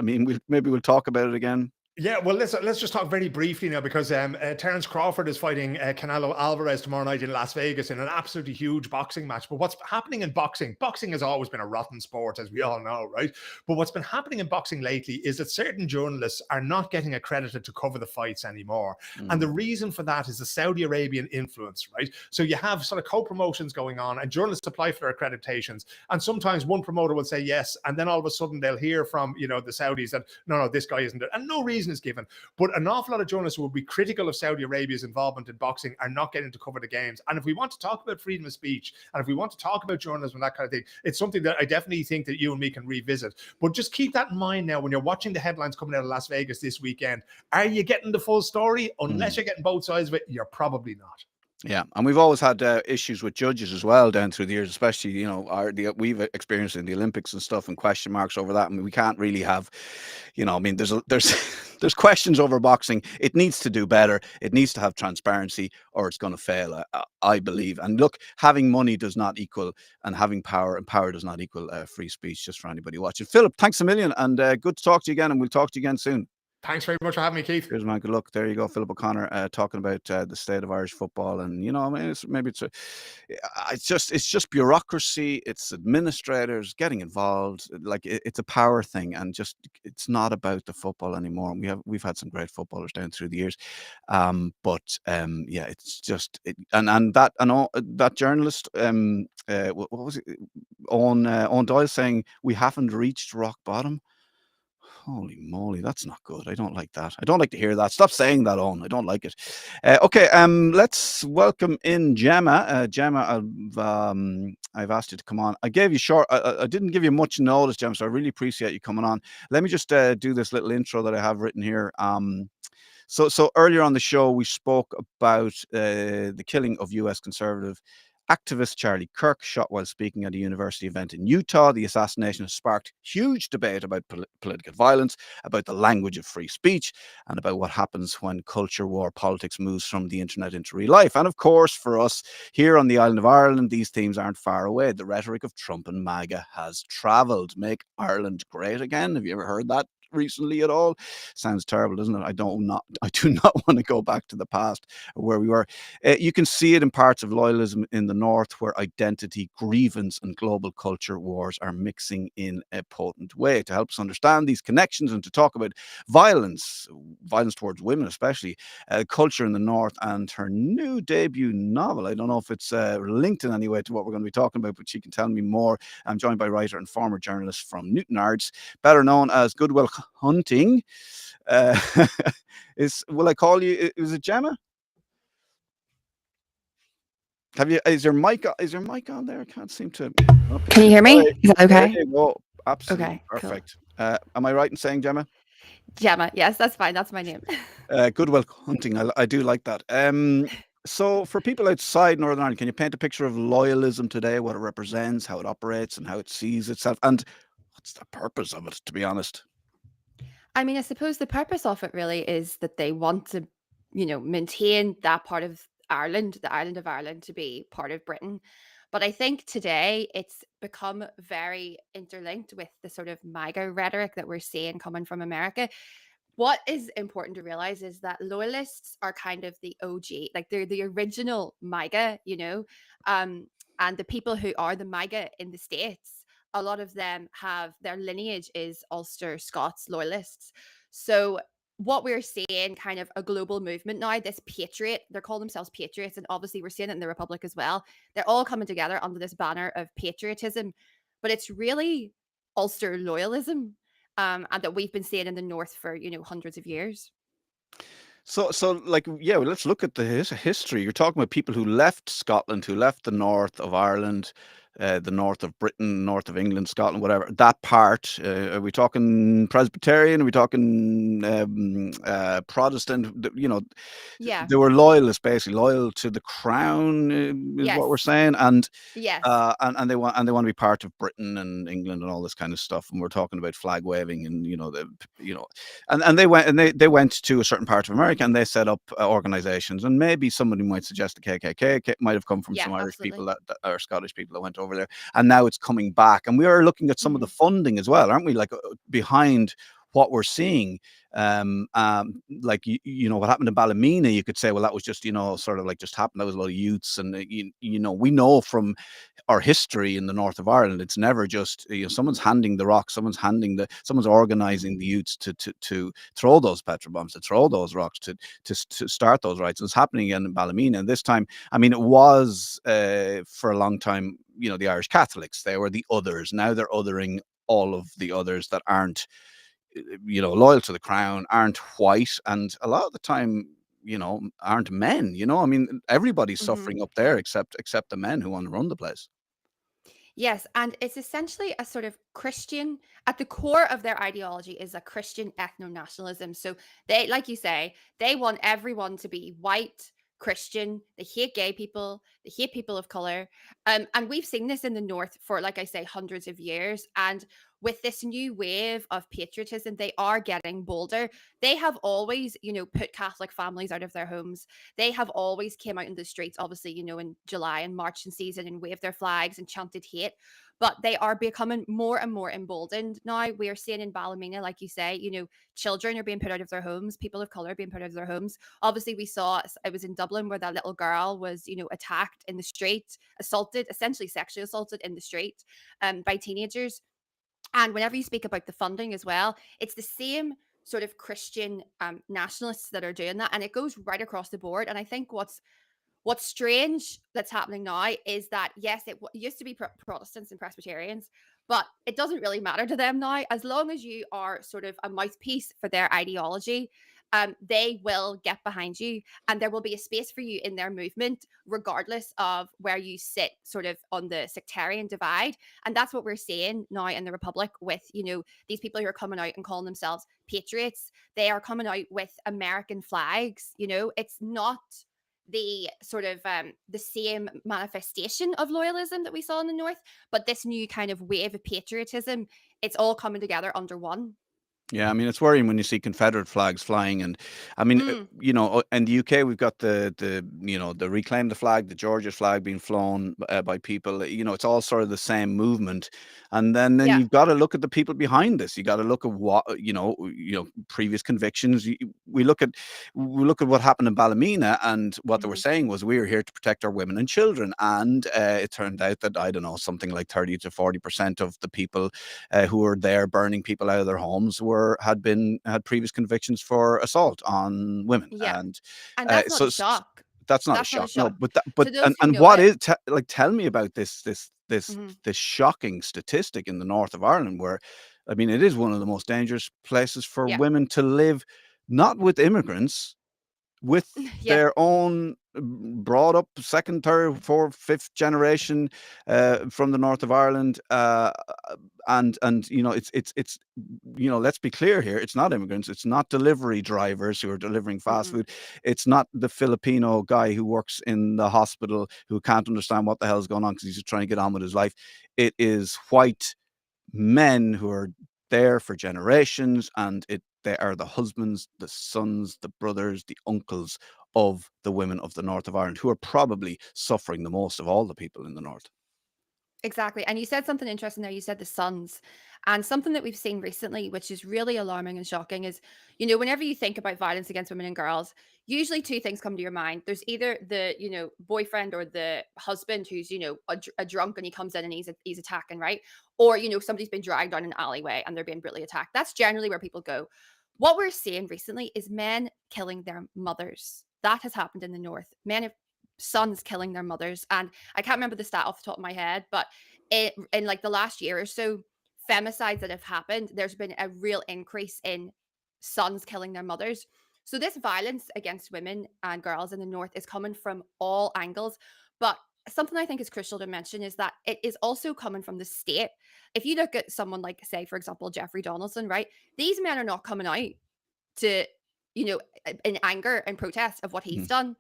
maybe we'll talk about it again. Yeah, well, let's just talk very briefly now, because Terence Crawford is fighting Canelo Alvarez tomorrow night in Las Vegas in an absolutely huge boxing match. But what's happening in boxing has always been a rotten sport, as we all know, right? But what's been happening in boxing lately is that certain journalists are not getting accredited to cover the fights anymore. And the reason for that is the Saudi Arabian influence, right? So you have sort of co-promotions going on, and journalists apply for their accreditations. And sometimes one promoter will say yes, and then all of a sudden they'll hear from, the Saudis that, no, this guy isn't it. And no reason is given. But an awful lot of journalists who will be critical of Saudi Arabia's involvement in boxing are not getting to cover the games. And if we want to talk about freedom of speech, and if we want to talk about journalism and that kind of thing, it's something that I definitely think that you and me can revisit. But just keep that in mind now when you're watching the headlines coming out of Las Vegas this weekend. Are you getting the full story? Unless you're getting both sides of it, you're probably not. Yeah, and we've always had issues with judges as well down through the years, especially we've experienced in the Olympics and stuff, and question marks over that. I mean, we can't really have, there's questions over boxing. It needs to do better. It needs to have transparency, or it's going to fail, I believe. And look, having money does not equal, and having power, and power does not equal free speech. Just for anybody watching, Philip, thanks a million, and good to talk to you again, and we'll talk to you again soon. Thanks very much for having me, Keith. Cheers, man. Good luck. There you go, Philip O'Connor, talking about the state of Irish football, and it's just bureaucracy. It's administrators getting involved. Like it's a power thing, and it's not about the football anymore. And we've had some great footballers down through the years, it's just that journalist, what was it, Owen Doyle, saying we haven't reached rock bottom. Holy moly, that's not good. I don't like that. I don't like to hear that. Stop saying that, Owen. I don't like it. Okay, let's welcome in Gemma. Gemma, I've asked you to come on. I gave you I didn't give you much notice, Gemma, so I really appreciate you coming on. Let me just do this little intro that I have written here. So earlier on the show, we spoke about the killing of U.S. conservative activist Charlie Kirk, shot while speaking at a university event in Utah. The assassination has sparked huge debate about political violence, about the language of free speech, and about what happens when culture war politics moves from the internet into real life. And of course, for us here on the island of Ireland, these themes aren't far away. The rhetoric of Trump and MAGA has travelled. Make Ireland great again. Have you ever heard that recently at all? Sounds terrible, doesn't it? I do not want to go back to the past or where we were. You can see it in parts of loyalism in the north, where identity, grievance, and global culture wars are mixing in a potent way. To help us understand these connections and to talk about violence towards women especially, culture in the north, and her new debut novel. I don't know if it's linked in any way to what we're going to be talking about, but she can tell me more. I'm joined by writer and former journalist from Newton Arts, better known as Goodwill Hunting. Will I call you? Is it Gemma? Is your mic on there? I can't seem to. Okay. Can you hear me? Is that okay? There you go. Absolutely. Okay. Perfect. Cool. Am I right in saying Gemma? Gemma. Yes, that's fine. That's my name. Goodwill Hunting. I do like that. So for people outside Northern Ireland, can you paint a picture of loyalism today, what it represents, how it operates, and how it sees itself, and what's the purpose of it, to be honest? I mean, I suppose the purpose of it really is that they want to, maintain that part of Ireland, the island of Ireland, to be part of Britain. But I think today it's become very interlinked with the sort of MAGA rhetoric that we're seeing coming from America. What is important to realize is that loyalists are kind of the OG, like they're the original MAGA, and the people who are the MAGA in the States, a lot of them have their lineage is Ulster Scots loyalists. So what we're seeing kind of a global movement now, this patriot, they're calling themselves patriots, and obviously we're seeing it in the Republic as well. They're all coming together under this banner of patriotism, but it's really Ulster loyalism, and that we've been seeing in the North for hundreds of years. So like, yeah, well, let's look at the history. You're talking about people who left Scotland, who left the north of Ireland, the north of Britain, north of England, Scotland, whatever. That part. Are we talking Presbyterian? Are we talking Protestant? Yeah. They were loyalists, basically loyal to the crown, is what we're Yes. saying, and Yes. and they want to be part of Britain and England and all this kind of stuff. And we're talking about flag waving and and they went to a certain part of America and they set up organizations. And maybe somebody might suggest the KKK might have come from Yeah, some Irish absolutely. people that or Scottish people that went over there, and now it's coming back. And we are looking at some of the funding as well, aren't we? Like behind what we're seeing, like what happened in Ballymena, you could say, well, that was just sort of like just happened. That was a lot of youths, and we know from our history in the north of Ireland, it's never just someone's handing the rock, someone's organizing the youths to throw those petrol bombs, to throw those rocks, to start those riots. It's happening again in Ballymena, and this time, I mean, it was for a long time, the Irish Catholics. They were the others. Now they're othering all of the others that aren't loyal to the crown, aren't white, and a lot of the time aren't men. I mean, everybody's suffering up there except the men who want to run the place. Yes, and it's essentially a sort of Christian, at the core of their ideology is a Christian ethno-nationalism. So they, like you say, they want everyone to be white, Christian. They hate gay people. They hate people of color. And we've seen this in the North for, like I say, hundreds of years. And with this new wave of patriotism, they are getting bolder. They have always, put Catholic families out of their homes. They have always came out in the streets, obviously, in July and March and season, and waved their flags and chanted hate. But they are becoming more and more emboldened now. We are seeing in Ballymena, like you say, children are being put out of their homes, people of color are being put out of their homes. Obviously, we saw it was in Dublin where that little girl was, attacked in the street, assaulted, essentially sexually assaulted in the street by teenagers. And whenever you speak about the funding as well, it's the same sort of Christian nationalists that are doing that, and it goes right across the board. And I think what's strange that's happening now is that, yes, it used to be Protestants and Presbyterians, but it doesn't really matter to them now. As long as you are sort of a mouthpiece for their ideology, they will get behind you, and there will be a space for you in their movement, regardless of where you sit sort of on the sectarian divide. And that's what we're seeing now in the Republic with, these people who are coming out and calling themselves patriots. They are coming out with American flags. It's not the sort of the same manifestation of loyalism that we saw in the North, but this new kind of wave of patriotism, it's all coming together under one. Yeah, I mean, it's worrying when you see Confederate flags flying, and I mean, in the UK we've got the Reclaim the Flag, the Georgia flag being flown by people. It's all sort of the same movement, and then Yeah. you've got to look at the people behind this. You got to look at what previous convictions. We look at what happened in Ballymena, and what they were saying was, we are here to protect our women and children, and it turned out that, I don't know, something like 30 to 40% of the people who were there burning people out of their homes had previous convictions for assault on women. Yeah. And that's not a shock. That's not a shock. No, but tell me about this shocking statistic in the north of Ireland, where, I mean, it is one of the most dangerous places for women to live, not with immigrants, with their own brought up second, third, fourth, fifth generation from the north of Ireland, and it's let's be clear here, it's not immigrants, it's not delivery drivers who are delivering fast food, it's not the Filipino guy who works in the hospital who can't understand what the hell is going on because he's just trying to get on with his life. It is white men who are there for generations, and they are the husbands, the sons, the brothers, the uncles of the women of the north of Ireland, who are probably suffering the most of all the people in the north. Exactly. And you said something interesting there. You said the sons. And something that we've seen recently, which is really alarming and shocking, is, whenever you think about violence against women and girls, usually two things come to your mind. There's either the, boyfriend or the husband who's, a drunk and he comes in and he's attacking, right? Or, somebody's been dragged down an alleyway and they're being brutally attacked. That's generally where people go. What we're seeing recently is men killing their mothers. That has happened in the north. Sons killing their mothers. And I can't remember the stat off the top of my head, but in like the last year or so, femicides that have happened, there's been a real increase in sons killing their mothers. So this violence against women and girls in the north is coming from all angles. But something I think is crucial to mention is that it is also coming from the state. If you look at someone like, say, for example, Jeffrey Donaldson, right? These men are not coming out to, in anger and protest of what he's done.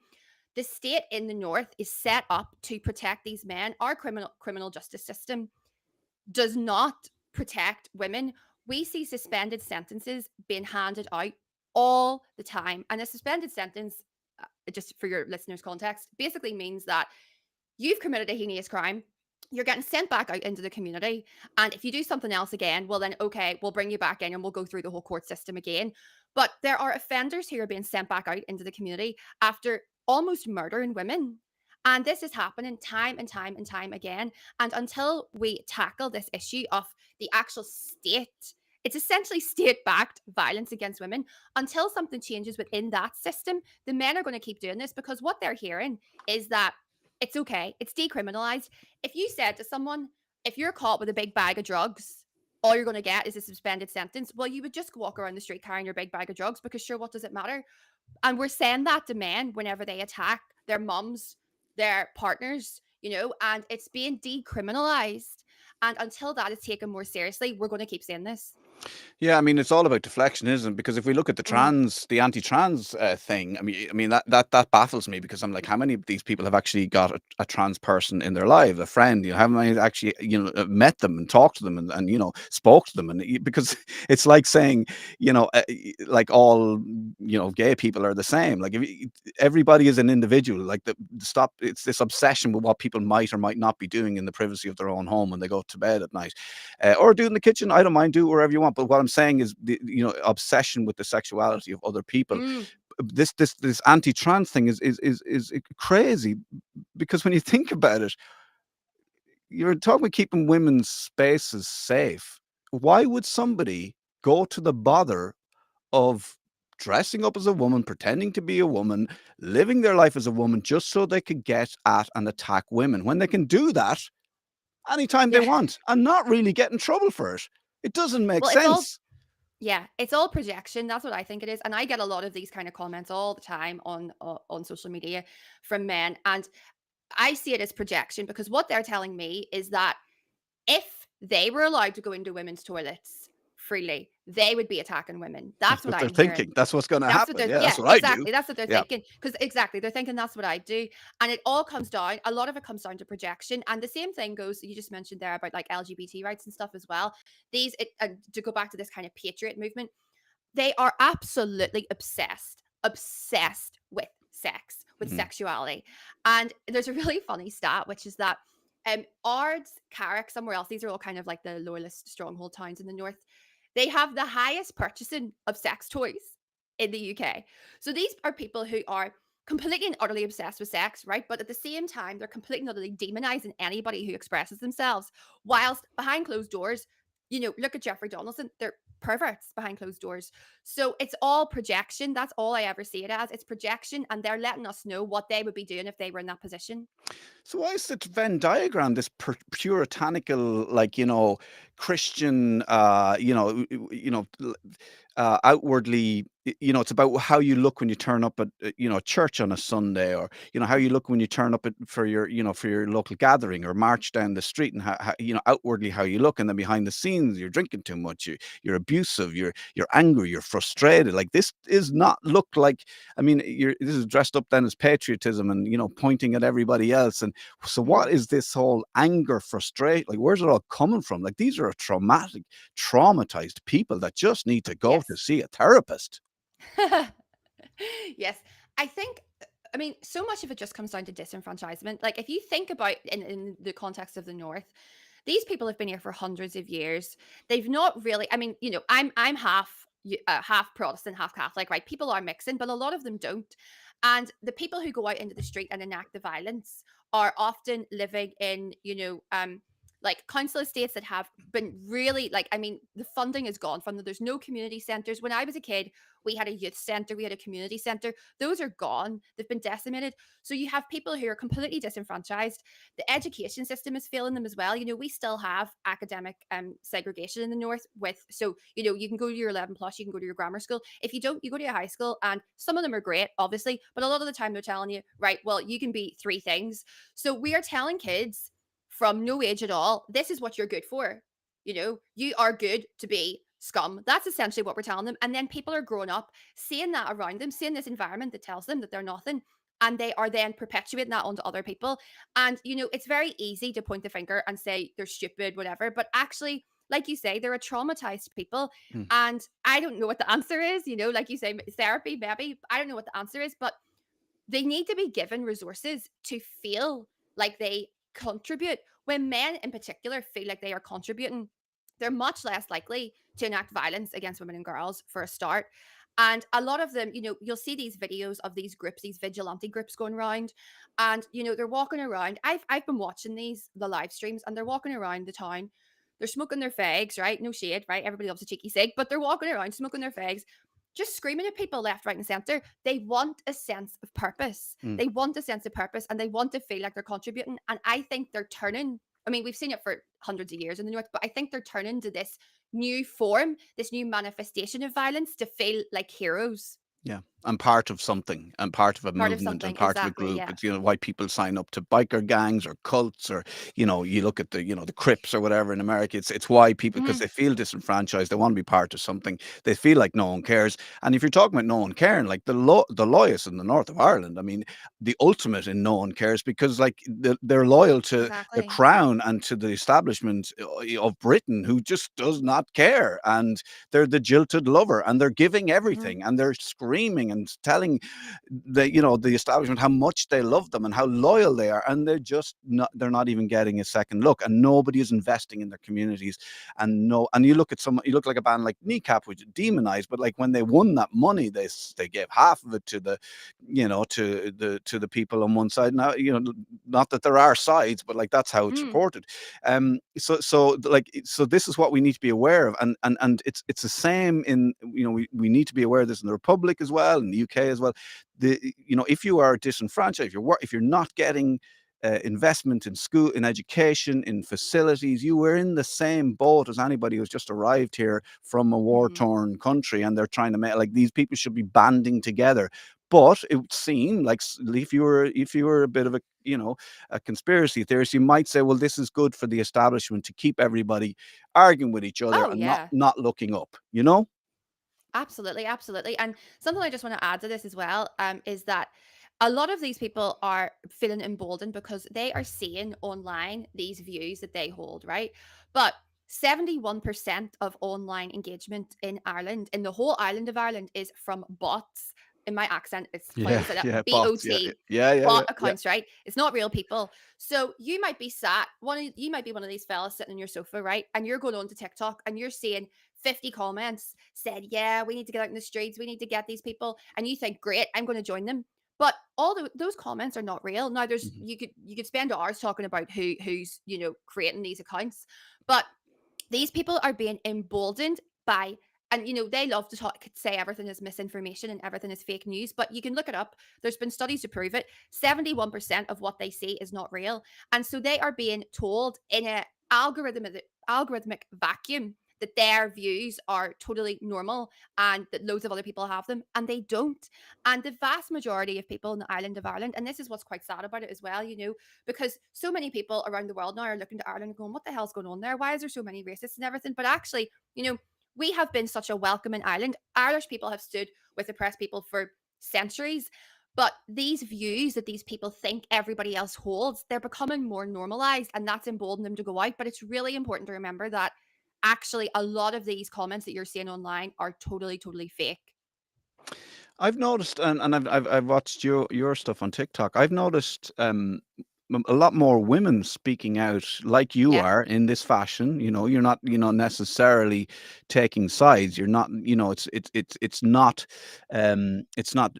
The state in the north is set up to protect these men. Our criminal justice system does not protect women. We see suspended sentences being handed out all the time. And a suspended sentence, just for your listeners' context, basically means that you've committed a heinous crime. You're getting sent back out into the community. And if you do something else again, well, then, okay, we'll bring you back in and we'll go through the whole court system again. But there are offenders who are being sent back out into the community after almost murdering women. And this is happening time and time and time again. And until we tackle this issue of the actual state, it's essentially state-backed violence against women. Until something changes within that system, the men are going to keep doing this, because what they're hearing is that it's okay, it's decriminalized. If you said to someone, if you're caught with a big bag of drugs, all you're going to get is a suspended sentence, well, you would just walk around the street carrying your big bag of drugs, because sure, what does it matter? And we're saying that to men whenever they attack their mums, their partners, and it's being decriminalized. And until that is taken more seriously, we're going to keep saying this. Yeah, I mean, it's all about deflection, isn't it? Because if we look at the anti-trans thing, I mean that baffles me, because I'm like, how many of these people have actually got a trans person in their life, a friend? How many actually met them and talked to them and spoke to them? And because it's like saying like all gay people are the same. Like everybody is an individual. Like it's this obsession with what people might or might not be doing in the privacy of their own home when they go to bed at night, or do in the kitchen. I don't mind, do wherever you want. But what I'm saying is the obsession with the sexuality of other people. This anti-trans thing is crazy, because when you think about it, you're talking about keeping women's spaces safe. Why would somebody go to the bother of dressing up as a woman, pretending to be a woman, living their life as a woman, just so they could get at and attack women, when they can do that anytime they want and not really get in trouble for it? It doesn't make sense. It's all projection. That's what I think it is. And I get a lot of these kind of comments all the time on social media from men. And I see it as projection, because what they're telling me is that if they were allowed to go into women's toilets freely, they would be attacking women. That's what they're I'm thinking. hearing. That's what's going to happen. That's what exactly. I do. That's what they're thinking. Because they're thinking that's what I do. And it all comes down, a lot of it comes down to projection. And the same thing goes, you just mentioned there about like LGBT rights and stuff as well. To go back to this kind of patriot movement, they are absolutely obsessed with sex, with sexuality. And there's a really funny stat, which is that Ards, Carrick, somewhere else, these are all kind of like the loyalist stronghold towns in the north, they have the highest purchasing of sex toys in the UK. So these are people who are completely and utterly obsessed with sex, right? But at the same time, they're completely and utterly demonizing anybody who expresses themselves, whilst behind closed doors, look at Jeffrey Donaldson, they're perverts behind closed doors. So it's all projection. That's all I ever see it as. It's projection, and they're letting us know what they would be doing if they were in that position. So why is the Venn diagram this puritanical, like, Christian, outwardly, it's about how you look when you turn up at, church on a Sunday, or, how you look when you turn up for your local gathering, or march down the street, and how outwardly how you look, and then behind the scenes, you're drinking too much, you're abusive, you're angry, you're frustrated. Like, this is not look like, I mean, this is dressed up then as patriotism and, pointing at everybody else. And so what is this whole anger, frustration? Like, where's it all coming from? Like, these are of traumatized people that just need to go to see a therapist. Yes. I think, I mean, so much of it just comes down to disenfranchisement. Like, if you think about in the context of the North, these people have been here for hundreds of years. They've not really, I mean, I'm half Protestant, half Catholic, right? People are mixing, but a lot of them don't. And the people who go out into the street and enact the violence are often living in, like council estates that have been really, like, I mean, the funding is gone from them. There's no community centers. When I was a kid, we had a youth center, we had a community center. Those are gone. They've been decimated. So you have people who are completely disenfranchised. The education system is failing them as well. We still have academic segregation in the North so you can go to your 11 plus, you can go to your grammar school. If you don't, you go to a high school, and some of them are great, obviously, but a lot of the time they're telling you, right, well, you can be 3 things. So we are telling kids from no age at all, this is what you're good for. You are good to be scum. That's essentially what we're telling them. And then people are growing up seeing that around them, seeing this environment that tells them that they're nothing. And they are then perpetuating that onto other people. And, it's very easy to point the finger and say they're stupid, whatever. But actually, like you say, they're a traumatized people. And I don't know what the answer is, like you say, therapy, maybe. I don't know what the answer is, but they need to be given resources to feel like they contribute. When men in particular feel like they are contributing, they're much less likely to enact violence against women and girls, for a start. And a lot of them, you'll see these videos of these groups, these vigilante groups going around, and they're walking around. I've been watching the live streams, and they're walking around the town. They're smoking their fags, right? No shade, right? Everybody loves a cheeky cig, but they're walking around smoking their fags, just screaming at people left, right, and center. They want a sense of purpose. They want a sense of purpose, and they want to feel like they're contributing. And I think they're turning. I mean, we've seen it for hundreds of years in the North, but I think they're turning to this new form, this new manifestation of violence, to feel like heroes. Yeah, and part of something, and part of a Part of movement, and something, part of a exactly, group. yeah. It's why people sign up to biker gangs or cults, or you look at the Crips or whatever in America. It's why people, because they feel disenfranchised. They want to be part of something. They feel like no one cares. And if you're talking about no one caring, like the loyalists in the north of Ireland, I mean, the ultimate in no one cares, because like they're loyal to the Exactly. crown and to the establishment of Britain, who just does not care, and they're the jilted lover, and they're giving everything, and they're screaming and telling the establishment how much they love them and how loyal they are, and they're not even getting a second look, and nobody is investing in their communities. And you look like a band like Kneecap, which demonized, but like when they won that money, they gave half of it to the to the people on one side. Now, not that there are sides, but like that's how it's reported. So this is what we need to be aware of, and it's the same in, we need to be aware of this in the Republic as well, in the UK as well. If you are disenfranchised, if you're not getting investment in school, in education, in facilities, you were in the same boat as anybody who's just arrived here from a war-torn country, and they're trying to make, like, these people should be banding together. But it would seem like, if you were a bit of a conspiracy theorist, you might say, well, this is good for the establishment to keep everybody arguing with each other, Oh, and yeah. not looking up, Absolutely, absolutely. And something I just want to add to this as well, is that a lot of these people are feeling emboldened because they are seeing online these views that they hold, right? But 71% of online engagement in Ireland, in the whole island of Ireland, is from bots. In my accent, it's funny to say that. bots, BOT. yeah, Bot accounts, right? It's not real people. So you might be you might be one of these fellas sitting on your sofa, right? And you're going on to TikTok and you're seeing 50 comments said, yeah, we need to get out in the streets, we need to get these people. And you think, great, I'm going to join them. But all those comments are not real. Now, you could spend hours talking about who's creating these accounts, but these people are being emboldened by, and they love to say everything is misinformation and everything is fake news, but you can look it up. There's been studies to prove it. 71% of what they see is not real, and so they are being told in an algorithmic vacuum that their views are totally normal and that loads of other people have them, and they don't. And the vast majority of people in the island of Ireland, and this is what's quite sad about it as well, because so many people around the world now are looking to Ireland and going, what the hell's going on there? Why is there so many racists and everything? But actually, we have been such a welcoming island. Irish people have stood with oppressed people for centuries. But these views that these people think everybody else holds, they're becoming more normalized, and that's emboldened them to go out. But it's really important to remember that actually a lot of these comments that you're seeing online are totally, totally fake. I've noticed, and I've watched your stuff on TikTok. I've noticed a lot more women speaking out like you Yeah. are in this fashion. You're not, necessarily taking sides. You're not, it's not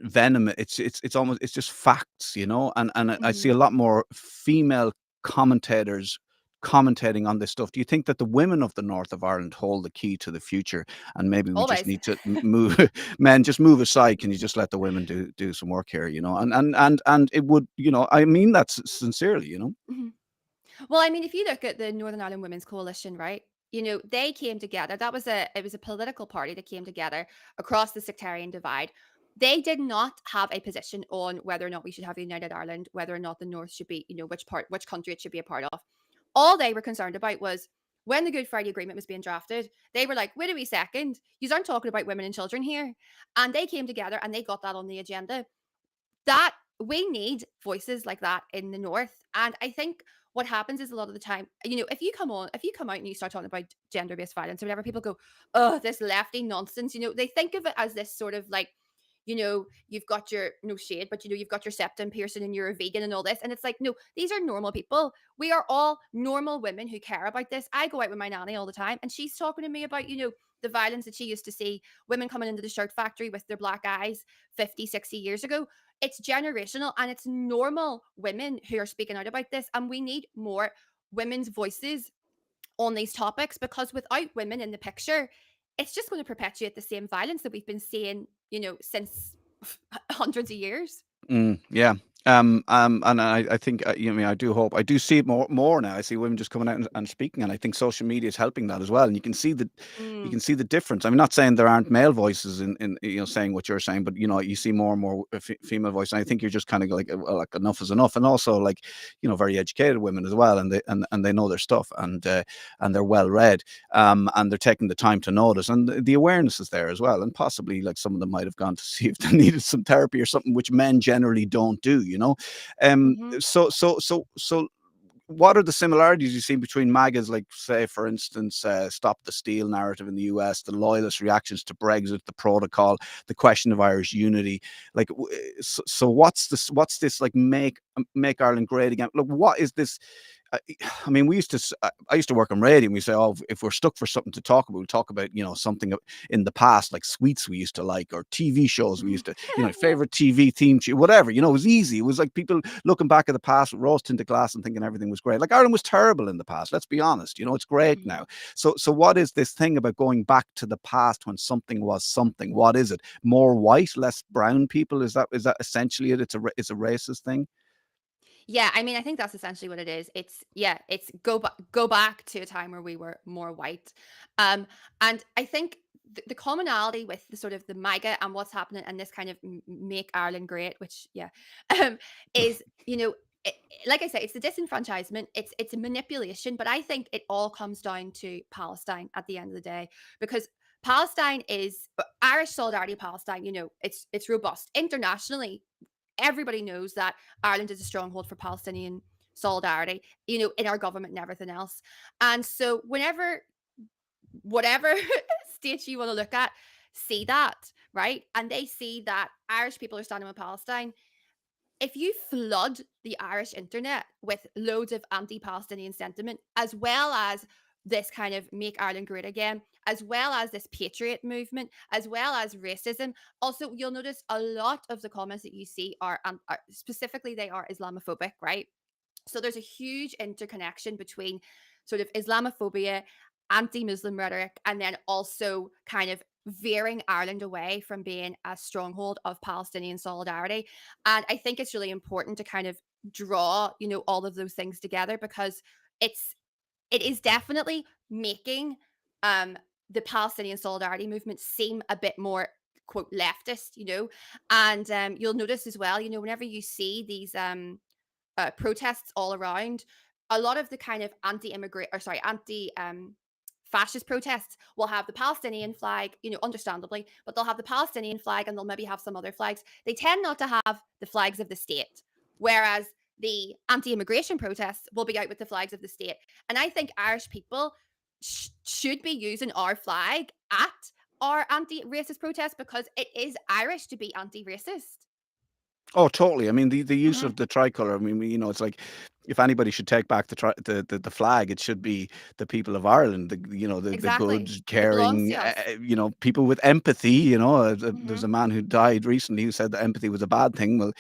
venom. It's almost, it's just facts, and I see a lot more female commentators commentating on this stuff. Do you think that the women of the north of Ireland hold the key to the future, and maybe we just Always. need to move men, just move aside? Can you just let the women do some work here? And it would, I mean that sincerely. Mhm. Well, I mean, if you look at the Northern Ireland Women's Coalition, right? They came together. It was a political party that came together across the sectarian divide. They did not have a position on whether or not we should have a united Ireland, whether or not the North should be, which country it should be a part of. All they were concerned about was when the Good Friday Agreement was being drafted, they were like, wait a wee second, you aren't talking about women and children here. And they came together and they got that on the agenda. That we need voices like that in the North. And I think what happens is a lot of the time, if you come out and you start talking about gender-based violence or whatever, people go, oh, this lefty nonsense. They think of it as this sort of like, you've got your, no shade, but you've got your septum piercing and you're a vegan and all this. And it's like, no, these are normal people. We are all normal women who care about this. I go out with my nanny all the time and she's talking to me about, the violence that she used to see, women coming into the shirt factory with their black eyes 50, 60 years ago. It's generational and it's normal women who are speaking out about this. And we need more women's voices on these topics, because without women in the picture, it's just going to perpetuate the same violence that we've been seeing, since hundreds of years. Yeah. And I think, I do hope, I do see it more now. I see women just coming out and speaking, and I think social media is helping that as well. And you can see the difference. I'm not saying there aren't male voices in saying what you're saying, but you see more and more female voice. And I think you're just kind of like enough is enough. And also very educated women as well, and they know their stuff, and they're well read, and they're taking the time to notice, and the awareness is there as well. And possibly like some of them might have gone to see if they needed some therapy or something, which men generally don't do. So what are the similarities you see between MAGAs, like, say, for instance, Stop the Steal narrative in the US, the loyalist reactions to Brexit, the protocol, the question of Irish unity? Like, so what's this like make Ireland great again? Look, what is this? I mean, I used to work on radio, and we say, oh, if we're stuck for something to talk about, we'll talk about, something in the past, like sweets we used to like, or TV shows we used to, favorite TV theme, whatever, it was easy. It was like people looking back at the past with rose tinted glass and thinking everything was great. Like, Ireland was terrible in the past. Let's be honest. It's great now. So what is this thing about going back to the past when something was something? What is it? More white, less brown people? Is that essentially it? It's a racist thing. Yeah, I mean, I think that's essentially what it is. It's go back to a time where we were more white. And I think the commonality with the sort of the MAGA and what's happening and this kind of make Ireland great, which is, like I say, it's the disenfranchisement, it's a manipulation, but I think it all comes down to Palestine at the end of the day, because Palestine is Irish solidarity. Palestine, it's robust internationally. Everybody knows that Ireland is a stronghold for Palestinian solidarity, in our government and everything else. And so whatever state you want to look at, see that, right? And they see that Irish people are standing with Palestine. If you flood the Irish internet with loads of anti-Palestinian sentiment, as well as this kind of make Ireland great again, as well as this patriot movement, as well as racism. Also, you'll notice a lot of the comments that you see are specifically, they are Islamophobic, right? So there's a huge interconnection between sort of Islamophobia, anti-Muslim rhetoric, and then also kind of veering Ireland away from being a stronghold of Palestinian solidarity. And I think it's really important to kind of draw, all of those things together, because it is definitely making the Palestinian solidarity movement seem a bit more, quote, leftist, and you'll notice as well, whenever you see these protests all around, a lot of the kind of anti-fascist protests will have the Palestinian flag, understandably, but they'll have the Palestinian flag and they'll maybe have some other flags. They tend not to have the flags of the state, whereas the anti-immigration protests will be out with the flags of the state. And I think Irish people should be using our flag at our anti-racist protest because it is Irish to be anti-racist. Oh, totally. I mean, the use of the tricolour. I mean, you know, it's like if anybody should take back the flag, it should be the people of Ireland. The Exactly. good, It belongs caring, to us. people with empathy. There's a man who died recently who said that empathy was a bad thing. Well,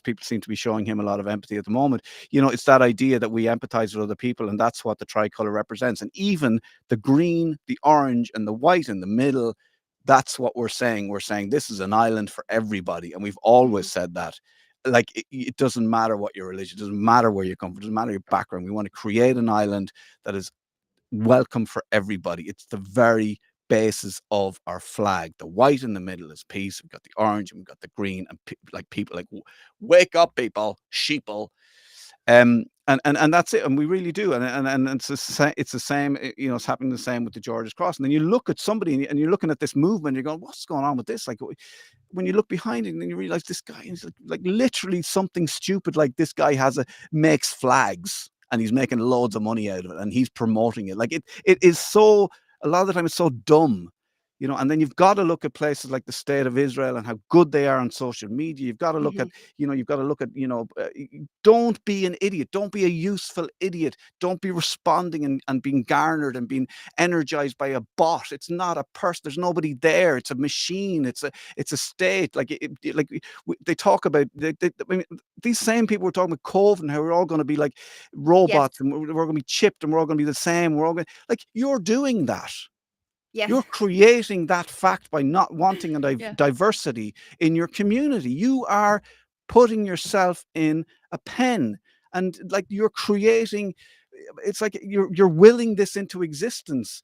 people seem to be showing him a lot of empathy at the moment. It's that idea that we empathize with other people, and that's what the tricolour represents. And even the green, the orange, and the white in the middle. That's what we're saying. We're saying this is an island for everybody. And we've always said that. Like, it doesn't matter what your religion, it doesn't matter where you come from, it doesn't matter your background. We want to create an island that is welcome for everybody. It's the very basis of our flag. The white in the middle is peace. We've got the orange and we've got the green. And people like, wake up, people, sheeple. And that's it, and we really do, and it's the same. It's happening the same with the George's Cross. And then you look at somebody, and you're looking at this movement, and you're going, "What's going on with this?" Like, when you look behind it, and then you realize this guy is like literally something stupid. Like, this guy makes flags, and he's making loads of money out of it, and he's promoting it. Like, it is so. A lot of the time, it's so dumb. And then you've got to look at places like the State of Israel and how good they are on social media. You've got to look at, don't be an idiot. Don't be a useful idiot. Don't be responding and being garnered and being energized by a bot. It's not a person. There's nobody there. It's a machine. It's a state. They talk about, these same people were talking about COVID and how we're all going to be like robots, and we're going to be chipped, and we're all going to be the same. We're all going you're doing that. Yes. You're creating that fact by not wanting a diversity in your community. You are putting yourself in a pen, and you're creating. It's like you're willing this into existence.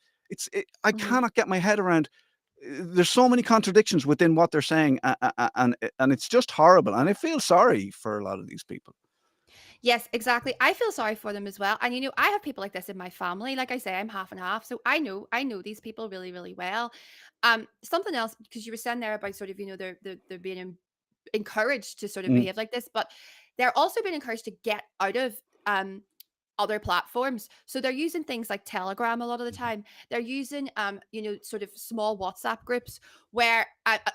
I cannot get my head around. There's so many contradictions within what they're saying, and it's just horrible. And I feel sorry for a lot of these people. Yes, exactly. I feel sorry for them as well. And I have people like this in my family. Like I say, I'm half and half. So I know these people really, really well. Something else, because you were saying there about sort of, they're being encouraged to sort of behave like this, but they're also being encouraged to get out of other platforms. So they're using things like Telegram a lot of the time. They're using sort of small WhatsApp groups where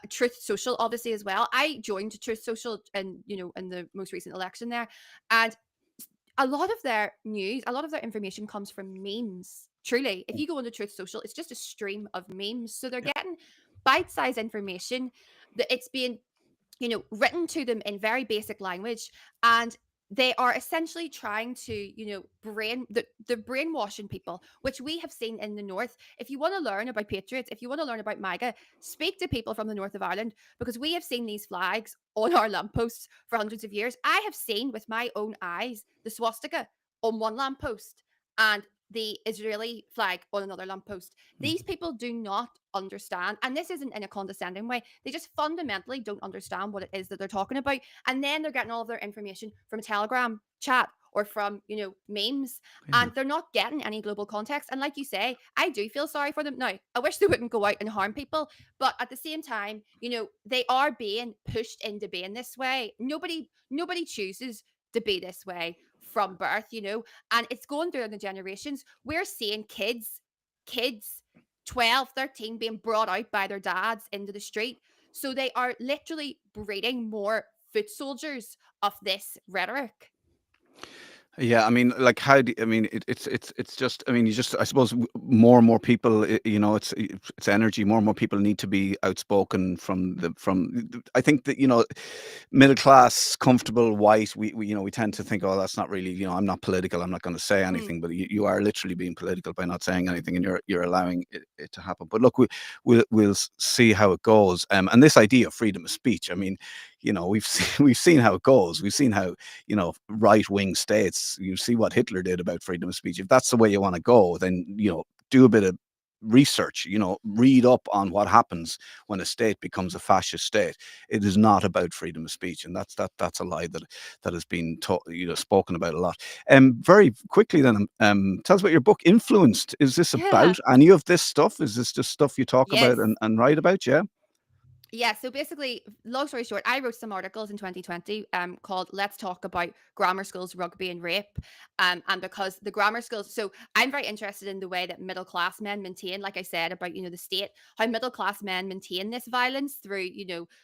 Truth Social obviously as well. I joined Truth Social and in the most recent election there, and a lot of their news, a lot of their information comes from memes. Truly, if you go onto Truth Social, it's just a stream of memes. So they're getting bite-sized information that it's being written to them in very basic language, and they are essentially trying to, they're brainwashing people, which we have seen in the North. If you want to learn about patriots, if you want to learn about MAGA, speak to people from the North of Ireland, because we have seen these flags on our lampposts for hundreds of years. I have seen with my own eyes the swastika on one lamppost and the Israeli flag on another lamppost. These people do not understand, and this isn't in a condescending way. They just fundamentally don't understand what it is that they're talking about, and then they're getting all of their information from a Telegram chat or from memes, and they're not getting any global context. And like you say, I do feel sorry for them. Now, I wish they wouldn't go out and harm people, but at the same time, they are being pushed into being this way. Nobody chooses to be this way from birth, and it's going through the generations. We're seeing kids 12, 13 being brought out by their dads into the street. So they are literally breeding more foot soldiers of this rhetoric. Yeah, I mean, it's just, you just, I suppose, more and more people, it's energy. More and more people need to be outspoken I think that, middle class, comfortable, white, we tend to think, oh, that's not really, I'm not political, I'm not going to say anything, but you are literally being political by not saying anything, and you're allowing it to happen. But look, we'll see how it goes. And this idea of freedom of speech, I mean, we've seen how it goes. We've seen how, right-wing states, you see what Hitler did about freedom of speech. If that's the way you want to go, then, do a bit of research, read up on what happens when a state becomes a fascist state. It is not about freedom of speech. And that's a lie that has been spoken about a lot. Very quickly then, tell us about your book, Influenced. Is this about any of this stuff? Is this just stuff you talk about and write about? Yeah. Yeah, so basically, long story short, I wrote some articles in 2020 called Let's Talk About Grammar Schools, Rugby and Rape. And because the grammar schools, so I'm very interested in the way that middle class men maintain, like I said, about, the state, how middle class men maintain this violence through,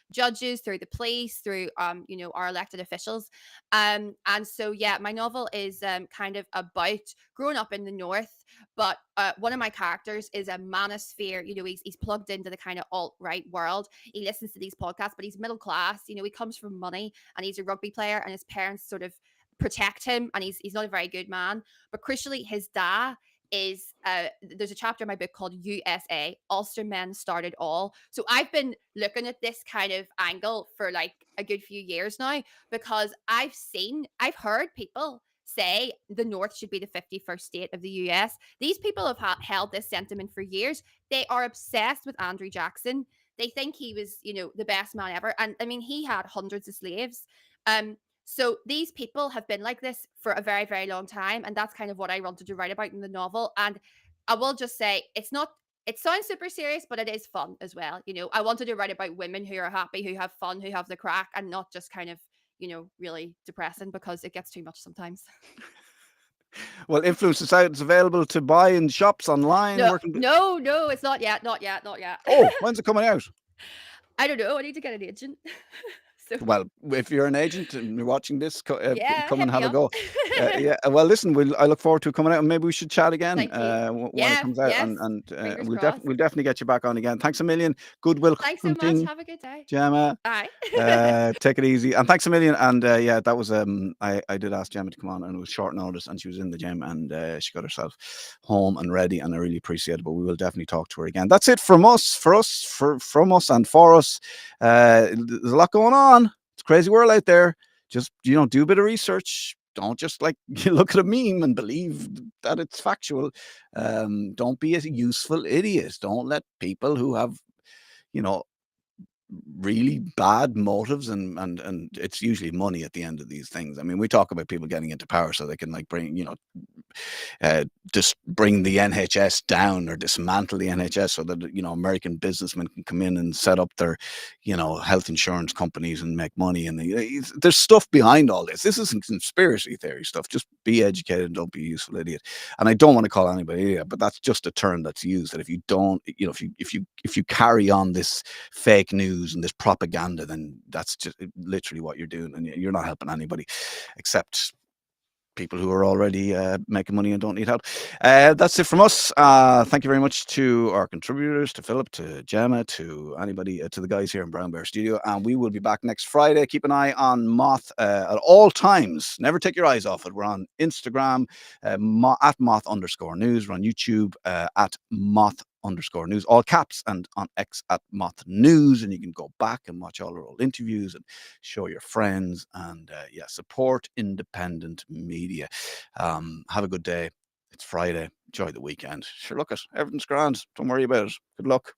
judges, through the police, through, our elected officials. And so, yeah, my novel is kind of about growing up in the North. But one of my characters is a manosphere. He's plugged into the kind of alt-right world. He listens to these podcasts, but he's middle class. He comes from money, and he's a rugby player, and his parents sort of protect him, and he's not a very good man. But crucially, his dad is there's a chapter in my book called USA, Ulster Men Started All. So I've been looking at this kind of angle for like a good few years now, because I've heard people say the North should be the 51st state of the US. These people have held this sentiment for years. They are obsessed with Andrew Jackson. They think he was, the best man ever. And I mean, he had hundreds of slaves. So these people have been like this for a very, very long time. And that's kind of what I wanted to write about in the novel. And I will just say, it sounds super serious, but it is fun as well. I wanted to write about women who are happy, who have fun, who have the crack, and not just kind of, really depressing, because it gets too much sometimes. Well, Influence is out. It's available to buy in shops online. No, it's not yet. Oh, when's it coming out? I don't know. I need to get an agent. Well, if you're an agent and you're watching this, come and have a up. go. Yeah. Well, listen, I look forward to it coming out, and maybe we should chat again when it comes out, yes. and we'll definitely get you back on again. Thanks a million. Goodwill. Thanks so much. Have a good day, Gemma. Bye. Take it easy, and thanks a million. And that was I did ask Gemma to come on, and it was short notice, and she was in the gym, and she got herself home and ready, and I really appreciate it. But we will definitely talk to her again. That's it from us, from us, and for us. There's a lot going on. It's a crazy world out there. Just do a bit of research. Don't just look at a meme and believe that it's factual. Don't be a useful idiot. Don't let people who have really bad motives, and it's usually money at the end of these things. I mean, we talk about people getting into power so they can bring just bring the NHS down or dismantle the NHS so that American businessmen can come in and set up their health insurance companies and make money. And there's stuff behind all this. This isn't conspiracy theory stuff. Just be educated and don't be a useful idiot. And I don't want to call anybody idiot, but that's just a term that's used. That if you don't, if you carry on this fake news and this propaganda, then that's just literally what you're doing, and you're not helping anybody except people who are already making money and don't need help. That's it from us. Thank you very much to our contributors, to Philip, to Gemma, to anybody, to the guys here in Brown Bear Studio. And we will be back next Friday. Keep an eye on Moth at all times. Never take your eyes off it. We're on Instagram at Moth_news. We're on YouTube at Moth_news, all caps, and on X at Moth News. And you can go back and watch all our old interviews and show your friends, and support independent media. Have a good day. It's Friday. Enjoy the weekend. Sure, look, everything's grand. Don't worry about it. Good luck.